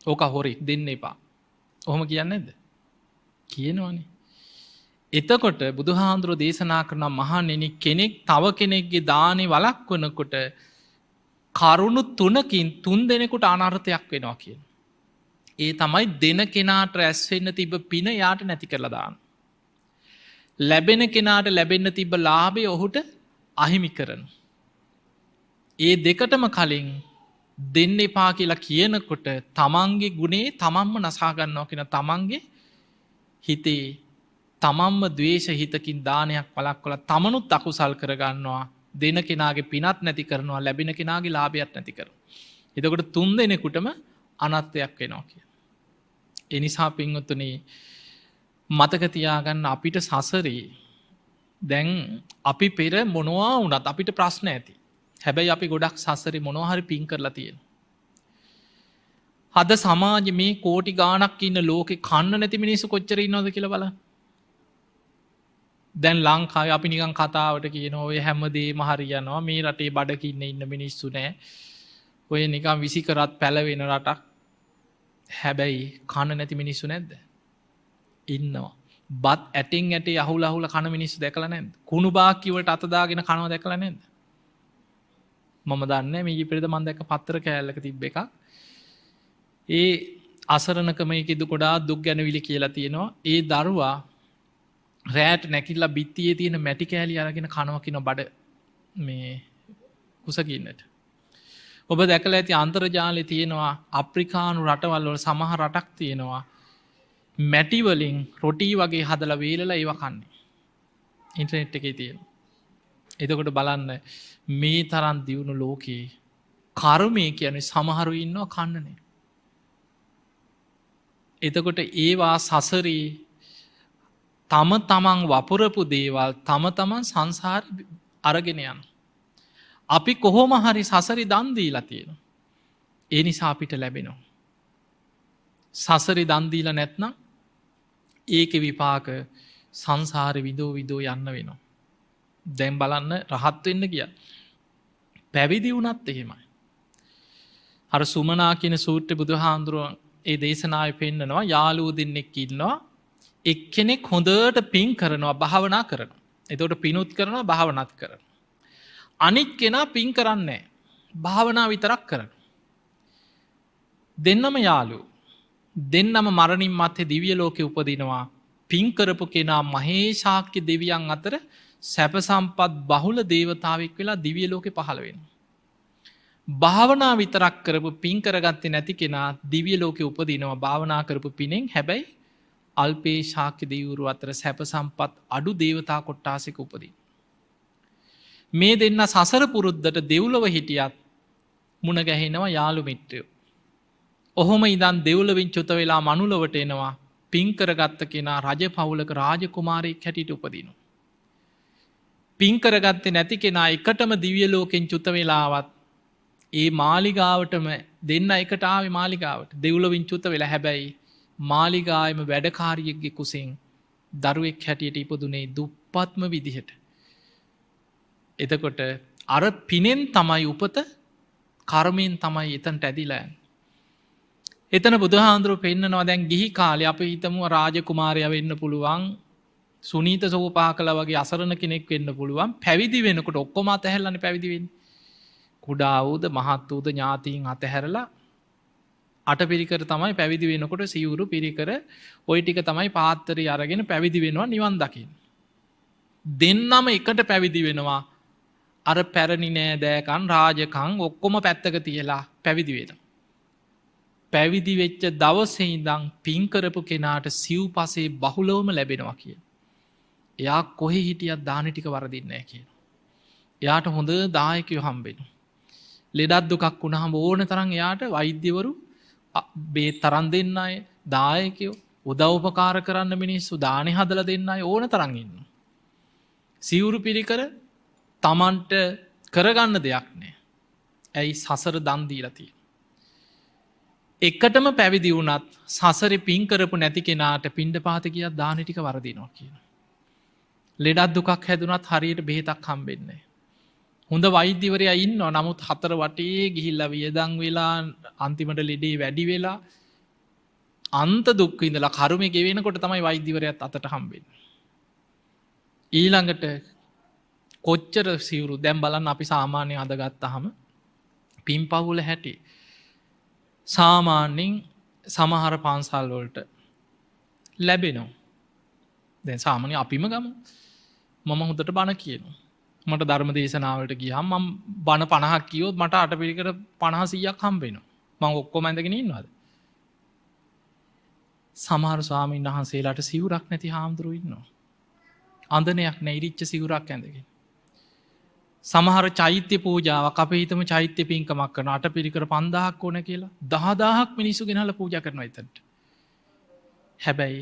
ඕක හොරෙක් දෙන්න එපා. ඔහොම කියන්නේ නැද්ද? කියනවනේ. එතකොට බුදුහාඳුරෝ දේශනා කරන මහණෙනි කෙනෙක් තව කෙනෙක්ගේ දානේ වළක්වනකොට කරුණු 3කින් 3 දෙනෙකුට අනර්ථයක් වෙනවා කියන. ඒ තමයි දෙන කෙනාට රැස් වෙන්න තිබ්බ පින යාට නැති කරලා දාන. ලැබෙන කෙනාට ලැබෙන්න තිබ්බ ලාභය ඔහුට අහිමි කරන. ඒ දෙකටම කලින් දෙන්න එපා කියලා කියනකොට තමන්ගේ ගුණේ තමන්ම නසා ගන්නවා කියන තමන්ගේ හිතේ තමන්ම ද්වේෂ හිතකින් දානයක් වළක්වලා තමනුත් අකුසල් කරගන්නවා දෙන කෙනාගේ පිනත් නැති කරනවා ලැබෙන කෙනාගේ ලාභයක් නැති කර. එතකොට 3 දෙනෙකුටම අනර්ථයක් වෙනවා කිය. එනිසා පින්වතුනි මතක තියාගන්න අපිට සසරේ දැන් අපි පෙර මොනවා වුණත් අපිට ප්‍රශ්න ඇති. හැබැයි අපි ගොඩක් සසරේ මොනවා හරි පින් කරලා තියෙනවා. අද සමාජ මේ කෝටි ගාණක් ඉන්න ලෝකේ කන්න නැති මිනිස්සු කොච්චර ඉන්නවද කියලා බලන්න. දැන් ලංකාවේ අපි නිකන් කතාවට කියනවා ඔය හැමදේම හරියනවා මේ රටේ බඩකින්න ඉන්න මිනිස්සු නෑ. ඔය නිකන් විසිකරත් පැලවෙන රටක්. හැබැයි කන්න නැති මිනිස්සු නැද්ද? ඉන්නවා. බත් ඇටින් ඇටේ අහුල අහුල කන මිනිස්සු දැකලා නැද්ද? කුණු බාක්කි වලට අත දාගෙන කනවා දැකලා නැද්ද? මම දන්නේ මේ ඉපිරිද මම දැක්ක පත්‍ර කෑල්ලක තිබ්බ එකක්. ඒ අසරණකම එකේද ගොඩාක් දුක් ගැනවිලි කියලා තියෙනවා. ඒ දරුවා රෑට නැකිල්ලා බිත්තියේ තියෙන මැටි කෑලි අරගෙන කනවා කියන බඩ මේ කුසගින්නට. ඔබ දැකලා ඇති අන්තර්ජාලයේ තියෙනවා අප්‍රිකානු රටවල් වල සමහර රටක් තියෙනවා මැටි වලින් රොටි වගේ හදලා වේලලා ඒව කන්නේ. ඉන්ටර්නෙට් එකේ තියෙනවා. එතකොට බලන්න මේ තරම් දියුණු ලෝකේ කර්මය කියන්නේ සමහරු ඉන්නවා කන්නනේ. එතකොට ඒවා සසරේ තම තමන් වපුරපු දේවල් තම තමන් සංසාරේ අරගෙන යන. අපි කොහොම හරි සසරේ දන් දීලා තියෙනවා. ඒ නිසා අපිට ලැබෙනවා. සසරේ දන් දීලා නැත්නම් ඒකේ විපාක සංසාරේ විදෝ විදෝ යන්න වෙනවා. දැන් බලන්න රහත් වෙන්න ගියා. පැවිදි වුණත් එහෙමයි. අර සුමනා කියන සූත්‍රයේ බුදුහාඳුරෝ ඒ දේශනාවේ පෙන්නනවා යාළුවෝ දෙන්නෙක් ඉන්නවා. එක්කෙනෙක් හොඳට පින් කරනවා භාවනා කරනවා. එතකොට පිනුත් කරනවා භාවනාත් කරනවා. අනිත් කෙනා පින් කරන්නේ නැහැ. භාවනා විතරක් කරනවා. දෙන්නම යාළුවෝ. දෙන්නම මරණින් මත්තේ දිව්‍ය ලෝකේ උපදිනවා. පින් කරපු කෙනා මහේශාක්‍ය දෙවියන් අතර සැප සම්පත් බහුල දේවතාවෙක් වෙලා දිව්‍ය ලෝකේ පහළ වෙනවා. භාවනා විතරක් කරපු පින් කරගත්තේ නැති කෙනා දිව්‍ය ලෝකේ උපදිනවා භාවනා කරපු පිනෙන්. හැබැයි අල්පේ ශාක්‍ය දෙවිවරු අතර සැප සම්පත් අඩු දේවතා කොට්ටාසයක උපදින. මේ දෙන්න සසර පුරුද්දට දෙව්ලොව හිටියත් මුණ ගැහෙනවා යාළු මිත්‍රයෝ. ඔහොම ඉඳන් දෙව්ලොවින් චුත වෙලා මනුලොවට එනවා. පින් කරගත්ත කෙනා රජ පවුලක රාජකුමාරයෙක් හැටියට උපදිනවා. පින් කරගත්තේ නැති කෙනා එකටම දිව්‍ය ලෝකෙන් චුත වෙලාවත් ඒ මාලිගාවටම දෙන්න එකට ආවේ මාලිගාවට. දෙව්ලොවින් චුත වෙලා හැබැයි මාලිගායම වැඩකාරියෙක්ගේ කුසෙන් දරුවෙක් හැටියට ඉපදුනේ දුප්පත්ම විදිහට. එතකොට අර පිනෙන් තමයි උපත කර්මයෙන් තමයි එතනට ඇදිලා යන්නේ. එතන බුදුහාඳුරෝ පෙන්නනවා දැන් ගිහි කාලේ අපි හිතමු රාජකුමාරයා වෙන්න පුළුවන් සුනීත සෝපාකලා වගේ අසරණ කෙනෙක් වෙන්න පුළුවන්. පැවිදි වෙනකොට ඔක්කොම අතහැරලානේ පැවිදි වෙන්නේ. කුඩා වූද මහත් වූද ඥාතීන් අතහැරලා අටපිරිකර තමයි පැවිදි වෙනකොට සිවුරු පිරිකර ওই ටික තමයි පාත්‍රය අරගෙන පැවිදි වෙනවා නිවන් දකින්න. දෙන්නම එකට පැවිදි වෙනවා. අර පැරණි නෑදෑකන් රාජකම් ඔක්කොම පැත්තක තියලා පැවිදි වෙනවා. පැවිදි වෙච්ච දවසේ ඉඳන් පින් කරපු කෙනාට සිව්පසේ බහුලවම ලැබෙනවා කියන. එයා කොහේ හිටියත් දාන ටික වරදින්නේ නැහැ කියන. එයාට හොඳ දායකයෝ හම්බෙනවා. ලෙඩක් දුකක් වුණාම ඕන තරම් එයාට වෛද්‍යවරු බේත් තරම් දෙන්න අය දායකයෝ උදව්පකාර කරන්න මිනිස්සු දානේ හදලා දෙන්න අය ඕන තරම් ඉන්නවා. සිවුරු පිරිකර තමන්ට කරගන්න දෙයක් නෑ. ඇයි සසර දන් දීලා තියෙන්නේ. එකටම පැවිදි වුණත් සසරේ පින් කරපු නැති කෙනාට පිණ්ඩපාත ගියත් දාන ටික වරදිනවා කියන. ලෙඩක් දුකක් හැදුනත් හරියට බෙහෙතක් හම්බෙන්නේ නැහැ. හොඳ වෛද්‍යවරයා ඉන්නවා නමුත් හතර වටේ ගිහිල්ලා වියදම් වෙලා අන්තිමට ලෙඩේ වැඩි වෙලා අන්ත දුක් විඳලා කර්මෙ ගෙවෙනකොට තමයි වෛද්‍යවරයාත් අතට හම්බෙන්නේ. ඊළඟට කොච්චර සිවුරු දැන් බලන්න අපි සාමාන්‍යයෙන් අද ගත්තාම පින්පවුල හැටි සාමාන්‍යයෙන් සමහර පන්සල් වලට ලැබෙනවා. දැන් සාමාන්‍ය අපිම ගමු. මම හොඳට බණ කියනවා. මට ධර්ම දේශනාවලට ගියහම මම බණ 50ක් කියොත් මට අටපිරිකර 50 100ක් හම්බ වෙනවා. මම ඔක්කොම ඇඳගෙන ඉන්නවද? සමහර ස්වාමීන් වහන්සේලාට සිවුරක් නැති හාමුදුරුවෝ ඉන්නවා. අඳනයක් නැ ඉරිච්ච සිවුරක් ඇඳගෙන. සමහර චෛත්‍ය පූජාවක් අප හිතම චෛත්‍ය පින්කමක් කරන අට පිරිකර 5000ක් ඕන කියලා 10000ක් මිනිස්සු ගෙනල්ලා පූජා කරනවා එතනට. හැබැයි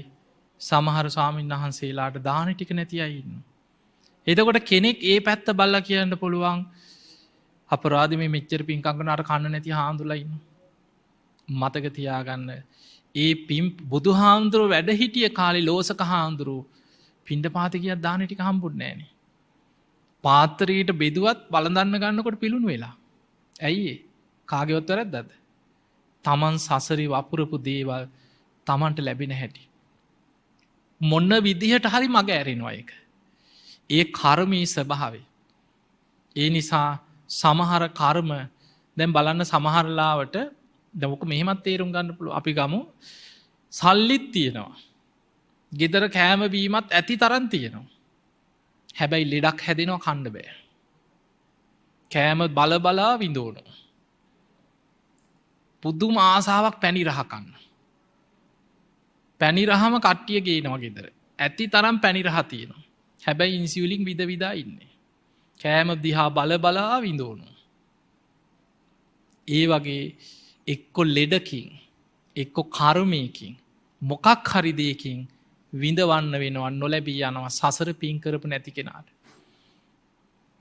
සමහර ස්වාමීන් වහන්සේලාට දාන ටික නැති අය ඉන්නවා. එතකොට කෙනෙක් ඒ පැත්ත බලලා කියන්න පුළුවන් අපරාධ මේ මෙච්චර පින්කම් කරන අර කන්න නැති හාමුදුරුවෝ ඉන්නවා. මතක තියාගන්න ඒ පින් බුදුහාමුදුරුවෝ වැඩ හිටිය කාලේ ලෝසක හාමුදුරුවෝ පිණ්ඩපාත ගියත් දාන ටික හම්බුන්නේ නැහනේ. පාත්‍රයට බෙදුවත් බලඳන්න ගන්නකොට පිළුණු වෙලා. ඇයි ඒ? කාගේවත් වැරද්දද? තමන් සසරේ වපුරපු දේවල් තමන්ට ලැබෙන හැටි. මොන විදිහට හරි මග ඇරෙනවා ඒක. ඒ කර්මයේ ස්වභාවය. ඒ නිසා සමහර කර්ම දැන් බලන්න සමහරලාවට දැන් ඔක මෙහෙමත් තේරුම් ගන්න පුළුවන්. අපි ගමු සල්ලිත් තියෙනවා. ගෙදර කෑම බීමත් ඇති තරම් තියෙනවා. හැබැයි ලෙඩක් හැදෙනවා කන්න බෑ. කෑම බලා විඳවනවා. පුදුම ආසාවක් පැණි රහ කන්න. පැණි රහම කට්ටිය ගේනවා ගෙදර. ඇති තරම් පැණි රහ තියෙනවා. හැබැයි ඉන්සියුලින් විද විදා ඉන්නේ. කෑම දිහා බලා විඳවනවා. ඒ වගේ එක්ක ලෙඩකින් එක්ක කර්මයකින් මොකක් හරි දෙයකින් විඳවන්න වෙනවා නොලැබී යනවා සසර පින් කරපු නැති කෙනාට.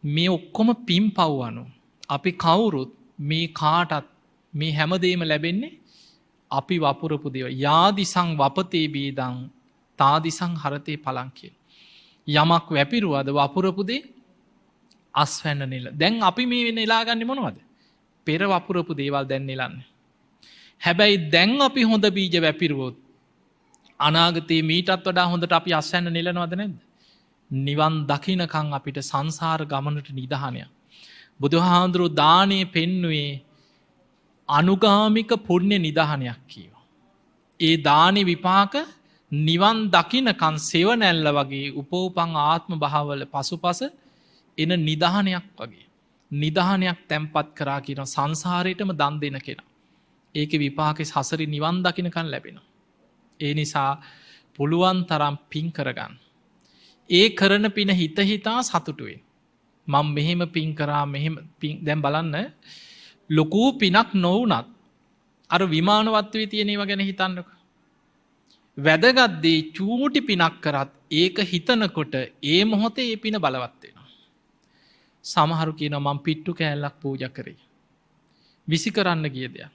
මේ ඔක්කොම පින් පව්වනු. අපි කවුරුත් මේ කාටත් මේ හැමදේම ලැබෙන්නේ අපි වපුරපු දේව. යාදිසං වපතේ බීදං තාදිසං හරතේ පලං කියන. යමක් වැපිරුවද වපුරපු දේ අස්වැන්න නෙල. දැන් අපි මේ නෙලාගන්නේ මොනවද? පෙර වපුරපු දේවල් දැන් නෙලන්නේ. හැබැයි දැන් අපි හොඳ බීජ වැපිරුවොත් අනාගතයේ මීටත් වඩා හොඳට අපි අස්වැන්න නෙලනවද නැද්ද? නිවන් දකින්නකම් අපිට සංසාර ගමනට නිදහනයක්. බුදුහාඳුරෝ දානය පෙන්නුවේ අනුගාමික පුණ්‍ය නිදහනයක් කියවා. ඒ දානි විපාක නිවන් දකින්නකම් සෙවණැල්ල වගේ උපෝපං ආත්ම භාවවල පසුපස එන නිදහනයක් වගේ. නිදහනයක් තැන්පත් කරා කියන සංසාරයටම දන් දෙන කෙනා. ඒකේ විපාකේ සසරේ නිවන් දකින්නකම් ලැබෙනවා. ඒ නිසා පුළුවන් තරම් පින් කරගන්න. ඒ කරන පින හිත හිතා සතුටු වෙන්න. මම මෙහෙම පින් කරා මෙහෙම පින් දැන් බලන්න ලොකු පිනක් නොවුනත් අර විමානවත්වයේ තියෙන ඒවා ගැන හිතන්නකෝ. වැදගත් දේ චූටි පිනක් කරත් ඒක හිතනකොට ඒ මොහොතේ ඒ පින බලවත් වෙනවා. සමහරු කියනවා මම පිට්ටු කෑල්ලක් පූජා කරේ. විසි කරන්න ගිය දෙයක්.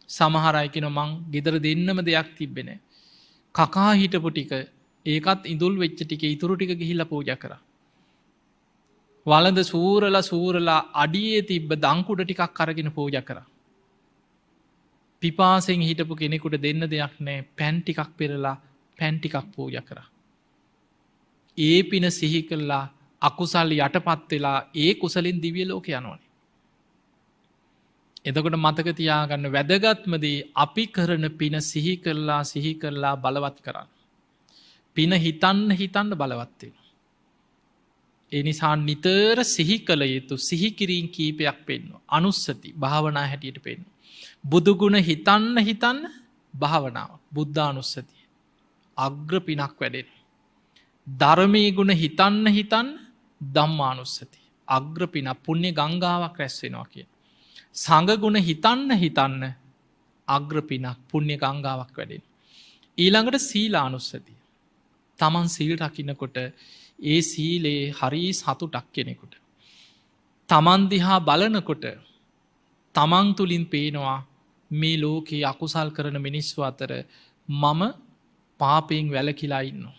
සමහර අය කියනවා මං ගෙදර දෙන්නම දෙයක් තිබ්බේ නැහැ. කකා හිටපු ටික ඒකත් ඉඳුල් වෙච්ච ටික ඉතුරු ටික ගිහිල්ලා පූජා කරා. වළඳ සූරලා අඩියේ තිබ්බ දංකුඩ ටිකක් අරගෙන පූජා කරා. පිපාසෙන් හිටපු කෙනෙකුට දෙන්න දෙයක් නැහැ. පැන් ටිකක් පෙරලා පැන් ටිකක් පූජා කරා. ඒ පින සිහි කළා අකුසල් යටපත් වෙලා ඒ කුසලින් දිව්‍ය ලෝකේ යනවනේ. එතකොට මතක තියාගන්න වැදගත්ම දේ අපි කරන පින සිහි කරලා බලවත් කරන්න. පින හිතන්න බලවත් වෙනවා. ඒ නිසා නිතර සිහි කළ යුතු සිහි කිරීම කීපයක් පෙන්වනවා. අනුස්සති භාවනා හැටියට පෙන්වනවා. බුදු ගුණ හිතන්න භාවනාව බුද්ධානුස්සතිය අග්‍ර පිනක් වැඩෙනවා. ධර්මයේ ගුණ හිතන්න ධම්මානුස්සතිය අග්‍ර පින පුණ්‍ය ගංගාවක් රැස් වෙනවා කියන. සංඝ ගුණ හිතන්න අග්‍ර පිනක් පුණ්‍ය ගංගාවක් වැඩෙනවා. ඊළඟට සීලානුස්සතිය. තමන් සීල් රකින්නකොට ඒ සීලේ හරි සතුටක් කෙනෙකුට. තමන් දිහා බලනකොට තමන් තුළින් පේනවා මේ ලෝකයේ අකුසල් කරන මිනිස්සු අතර මම පාපයෙන් වැළකීලා ඉන්නවා.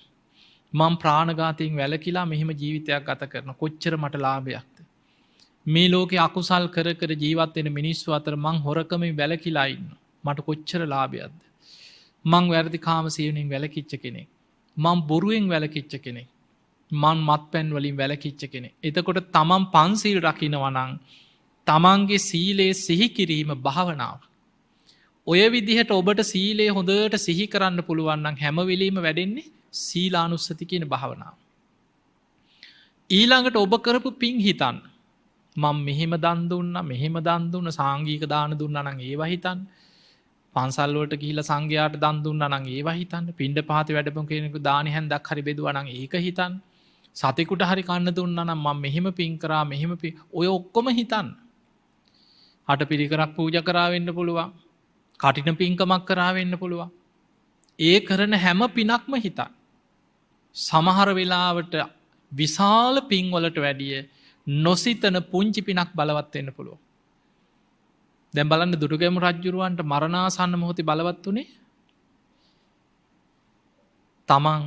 මම ප්‍රාණඝාතයෙන් වැළකීලා මෙහෙම ජීවිතයක් ගත කරන කොච්චර මට ලාභයක්ද. මේ ලෝකේ අකුසල් කර ජීවත් වෙන මිනිස්සු අතර මං හොරකමින් වැළකීලා ඉන්නවා. මට කොච්චර ලාභයක්ද. මං වැරදි කාම සේවනයෙන් වැළකීච්ච කෙනෙක්. මං බොරුවෙන් වැළකීච්ච කෙනෙක්. මං මත්පැන් වලින් වැළකීච්ච කෙනෙක්. එතකොට තමන් පන්සිල් රකින්නවා නම් තමන්ගේ සීලේ සිහි කිරීම භාවනාව. ඔය විදිහට ඔබට සීලේ හොඳට සිහි කරන්න පුළුවන් නම් හැම වෙලෙම වැඩෙන්නේ සීලානුස්සති කියන භාවනාව. ඊළඟට ඔබ කරපු පින් හිතන්න. මම මෙහෙම දන් දුන්නා, මෙහෙම දන් දුන්නා, සාංගික දාන දුන්නා නම් ඒවා හිතන්න. පන්සල් වලට ගිහිල්ලා සංඝයාට දන් දුන්නා නම් ඒවා හිතන්න. පින්ඩපාතේ වැඩපොන් කෙනෙකු දානි හැන්දක් හරි බෙදුවා නම් ඒක හිතන්න. සතෙකුට හරි කන්න දුන්නා නම් මම මෙහෙම පින් කරා මෙහෙම ඔය ඔක්කොම හිතන්න. හට පිරිකරක් පූජා කරා වෙන්න පුළුවන්. කටින පින්කමක් කරා වෙන්න පුළුවන්. ඒ කරන හැම පිනක්ම හිතන්න. සමහර වෙලාවට විශාල පින්වලට වැඩිය නොසිතන පුංචි පිනක් බලවත් වෙන්න පුළුවන්. දැන් බලන්න දුටුගැමු රජුරවන්ට මරණාසන්න මොහොතේ බලවත් උනේ තමන්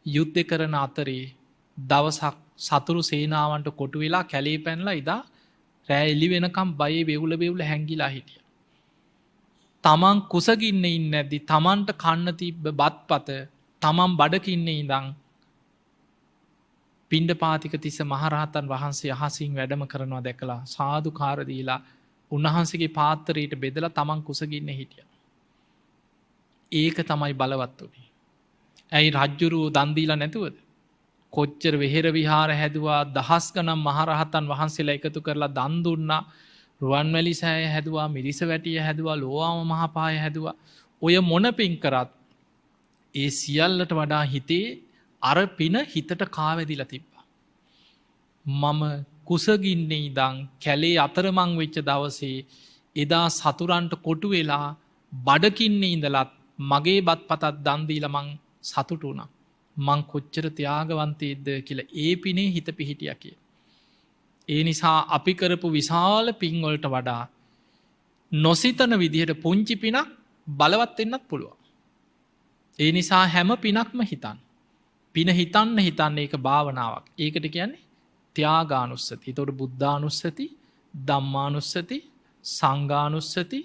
යුද්ධ කරන අතරේ දවසක් සතුරු සේනාවන්ට කොටු වෙලා කැලේ පැනලා ඉදා රෑ එළි වෙනකම් බයේ වෙවුල හැංගිලා හිටිය. තමන් කුසගින්න ඉන්න ඇද්දි තමන්ට කන්න තිබ්බ බත්පත තමන් බඩකින්න ඉඳං පිණ්ඩ පාතික තිස්ස මහරහතන් වහන්සේ අහසින් වැඩම කරනවා දැකලා සාදු කාරදීලා උන්වහන්සේගේ පාත්තරයට බෙදලා තමන් කුසගින්න හිටිය. ඒක තමයි බලවත් වනේ. ඇයි රජ්ජුරුව දන්දීලා නැතුවද. කොච්චර වෙහෙර විහාර හැදවා දහස් ගනම් මහරහතන් වහන්සේලා එකතු කරලා දන්දුන්නා රුවන්වැලි සෑය හැදවා මිරිස වැටිය හැදවා ලෝවාම මහපාය හැදවා ඔය මොන පින් කරත් ඒ සියල්ලට වඩා හිතේ අර පින හිතට කාවැදිලා තිබ්බා. මම කුසගින්නේ ඉදං කැලේ අතරමං වෙච්ච දවසේ එදා සතුරන්ට කොටු වෙලා බඩකින්නේ ඉඳලත් මගේ බත් පතත් දන්දීලමං සතුට වුණා. මං කොච්චර ත්‍යාගවන්තයේද කියලා ඒ පිනේ හිත පිහිටිය කිය. ඒ නිසා අපි කරපු විශාල පින්වලට වඩා නොසිතන විදිහට පුංචි පිනක් බලවත් වෙන්නත් පුළුවන්. ඒ නිසා හැම පිනක්ම හිතන්. පින හිතන්න හිතන්න ඒක භාවනාවක්. ඒකට කියන්නේ ත්‍යාගානුස්සති. එතකොට බුද්ධානුස්සති, ධම්මානුස්සති, සංඝානුස්සති,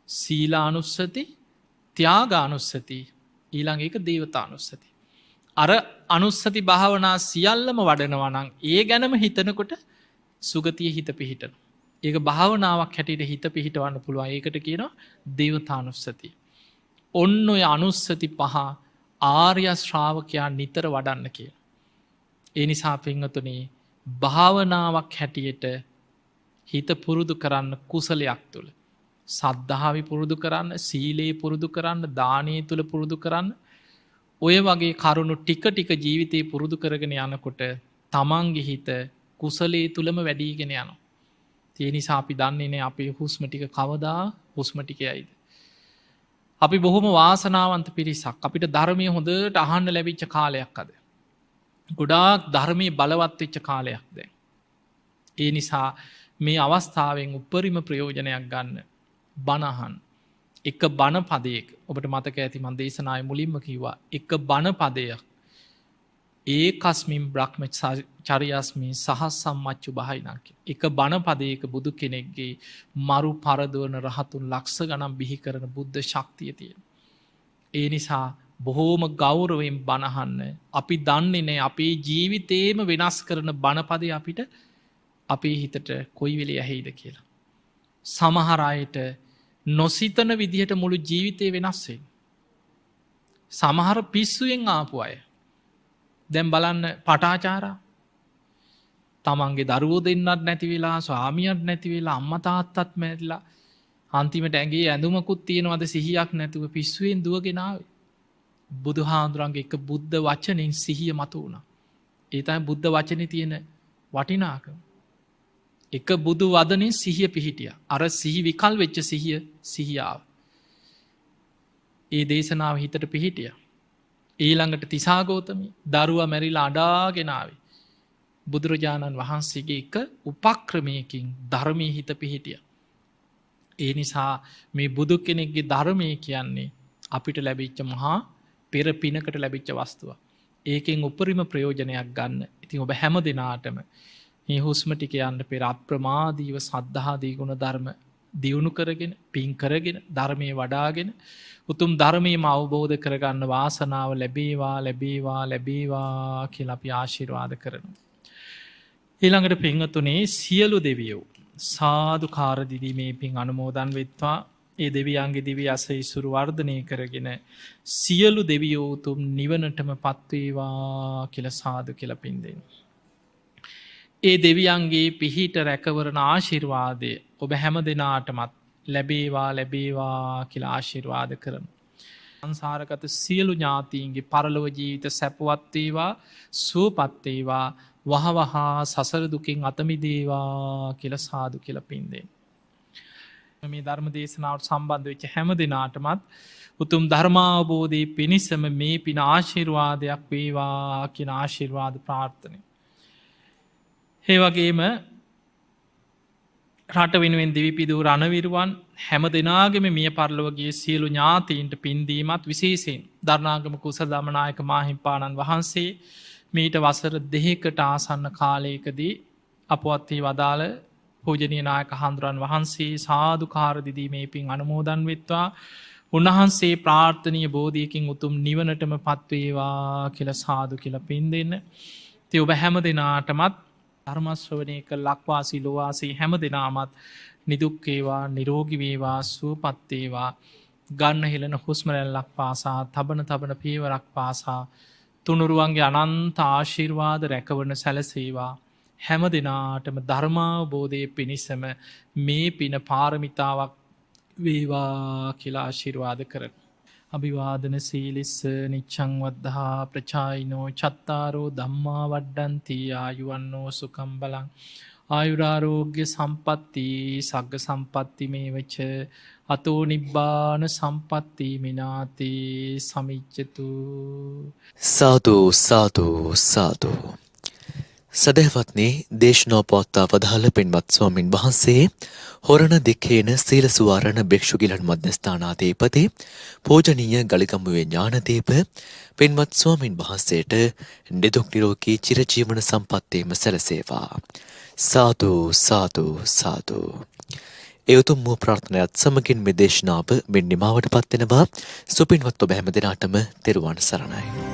සීලානුස්සති, ත්‍යාගානුස්සති, ඊළඟ එක දේවතානුස්සති. අර අනුස්සති භාවනා සියල්ලම වඩනවා නම් ඒ ගැනම හිතනකොට සුගතිය හිත පිහිටන. ඒක භාවනාවක් හැටියට හිත පිහිටවන්න පුළුවන්. ඒකට කියනවා දේවතානුස්සතිය. ඔන්න ඔය අනුස්සති පහ ආර්ය ශ්‍රාවකයා නිතර වඩන්න කියලා. ඒ නිසා පින්වතුනි භාවනාවක් හැටියට හිත පුරුදු කරන්න කුසලයක් තුළ. සද්ධාවි පුරුදු කරන්න, සීලේ පුරුදු කරන්න, දානයේ තුළ පුරුදු කරන්න, ඔය වගේ කරුණු ටික ටික ජීවිතයේ පුරුදු කරගෙන යනකොට තමන්ගේ හිත කුසලේ තුළම වැඩීගෙන යනවා. ඒ නිසා අපි දන්නේ නැහැ අපේ හුස්ම ටික කවදා හුස්ම ටිකයයිද. අපි බොහොම වාසනාවන්ත පිරිසක්. අපිට ධර්මය හොඳට අහන්න ලැබිච්ච කාලයක් අද. ගොඩාක් ධර්මය බලවත් වෙච්ච කාලයක් දැන්. ඒ නිසා මේ අවස්ථාවෙන් උපරිම ප්‍රයෝජනයක් ගන්න. බණහන් එක බණ පදයක ඔබට මතක ඇති මන් දේශනාය මුලින්ම කිව්වා එක බණ පදයක් ඒකස්මින් බ්‍රහ්ම චරියස්මින් සහස්සම් මච්චු බහිනක්. එක බණ පදයක බුදු කෙනෙක්ගේ මරු පරදවන රහතුන් ලක්ෂ ගනම් බිහි කරන බුද්ධ ශක්තිය තියෙන. ඒ නිසා බොහෝම ගෞරවයෙන් බණහන්න අපි දන්නේ නෑ අපේ ජීවිතේම වෙනස් කරන බණපදය අපිට අපේ හිතට කොයි වෙලේ ඇහෙයිද කියලා. සමහර අයට නොසිතන විදිහට මුළු ජීවිතය වෙනස්සේ. සමහර පිස්සුවෙන් ආපු අය. දැම් බලන්න පටාචාරා තමන්ගේ දරුවෝ දෙන්නත් නැතිවෙලා ස්වාමියත් නැතිවෙලා අම්ම තාත්තත් මැරිලා අන්තිමට ඇගේ ඇඳුමකුත් තියෙනවද සිහියක් නැතුව පිස්සුවෙන් දුවගෙනාවේ. බුදු හාමුදුරන්ගේ එක බුද්ධ වචනින් සිහිය මතු වුණ. ඒතයි බුද්ධ වචන තියෙන වටිනාකම. එක බුදු වදනින් සිහිය පිහිටිය. අර සිහි විකල් වෙච්ච සිහියාව. ඒ දේශනාව හිතට පිහිටිය. ඊළඟට තිසාගෝතමි දරුවා මැරිලා අඩාගෙනාවේ. බුදුරජාණන් වහන්සේගේ එක උපක්‍රමයකින් ධර්මය හිත පිහිටිය. ඒ නිසා මේ බුදු කෙනෙක්ගේ ධර්මය කියන්නේ අපිට ලැබිච්ච මහා පෙර පිනකට ලැබිච්ච වස්තුව. ඒකෙන් උපරිම ප්‍රයෝජනයක් ගන්න. ඉතින් ඔබ හැම දෙනාටම මේ හුස්ම ටික යන්න පෙර අප්‍රමාදීව සද්ධාදී ගුණ ධර්ම දියුණු කරගෙන පින් කරගෙන ධර්මය වඩාගෙන උතුම් ධර්මයම අවබෝධ කරගන්න වාසනාව ලැබේවා ලැබේවා ලැබේවා කියලා අපි ආශිර්වාද කරනවා. ඊළඟට පින්වතුනේ සියලු දෙවියෝ සාදු කාරදිදී මේ පින් අනුමෝදන් වෙත්වා. ඒ දෙවියන්ගේ දිවි අසයිසුරු වර්ධනය කරගෙන සියලු දෙවියෝ උතුම් නිවනටම පත්වේවා කියලා සාදු කියලා පින් දෙන්න. ඒ දෙවියන්ගේ පිහිට රැකවරණ ආශිර්වාදය ඔබ හැම දෙනාටමත් ලැබේවා ලැබේවා කියලා ආශිර්වාද කරමු. සංසාරගත සියලු ඥාතීන්ගේ පරලොව ජීවිත සැපවත් වේවා සුවපත් වේවා වහවහා සසර දුකින් අත මිදේවා කියලා සාදු කියලා පින් දෙන්න. මේ ධර්ම දේශනාවට සම්බන්ධ වෙච්ච හැම දිනාටමත් උතුම් ධර්මාවබෝධයේ පිණිසම මේ පින ආශිර්වාදයක් වේවා කියන ආශිර්වාද ප්‍රාර්ථනය. ඒ වගේම රට වෙනුවෙන් දිවිපිදූ රණවිරුවන් හැම දෙනාගේම මිය පරලොවගේ සියලු ඥාතීන්ට පින්දීමත් විශේෂයෙන් දරණාගම කුසල දමනායක මාහිම්පාණන් වහන්සේ මීට වසර 2කට ආසන්න කාලයකදී අපවත් වී වදාළ පූජනීය නායක හඳුරන් වහන්සේ සාදුකාර දිදී මේ පින් අනුමෝදන් වෙත්වා උන්වහන්සේ ප්‍රාර්ථනීය බෝධියකින් උතුම් නිවනටම පත්වේවා කියලා සාදු කියලා පින් දෙන්න. ඉතින් ඔබ හැම දිනාටමත් ධර්ම ශ්‍රවණය කළ ලක්වාසී ලෝවාසී හැම දිනාමත් නිදුක් වේවා නිරෝගී වේවා සුවපත් වේවා ගන්න හෙළන හුස්ම රැල්ලක් පාසා තබන පියවරක් පාසා තුනුරුවන්ගේ අනන්ත ආශිර්වාද රැකවන සැලසේවා. හැම දිනාටම ධර්මාවබෝධයේ පිණිසම මේ පින පාරමිතාවක් වේවා කියලා ආශිර්වාද කරමු. අභිවාදන සීලිස්ස නිච්ඡං වද්ධා ප්‍රචායිනෝ චත්තාරෝ ධම්මා වඩ්ඩಂತಿ ආයුවන්නෝ සුඛං බලං ආයුරාෝග්‍ය සම්පatti සග්ග සම්පatti මේවච අතෝ නිබ්බාන සම්පatti මිනාති සමිච්ඡතු. සාදු සාදු සාදු. සදහවත්නි දේශනා පවත්වා වදාළ පින්වත් ස්වාමින් වහන්සේ හොරණ දික්කේන සීල සුවාරණ භික්ෂු ගිලන් මධ්‍යස්ථානාධිපති පූජනීය ගලිගමුවේ ඥානදීප පින්වත් ස්වාමින් වහන්සේට නිදුක් නිරෝගී චිරජීවන සම්පන්නේම සැලසේවා. සාදු සාදු සාදු. ඒ උතුම් වූ ප්‍රාර්ථනාවත් සමගින් මේ දේශනාව මෙන්න නිමාවට පත් වෙනවා. සුපින්වත් ඔබ හැම දිනාටම තෙරුවන් සරණයි.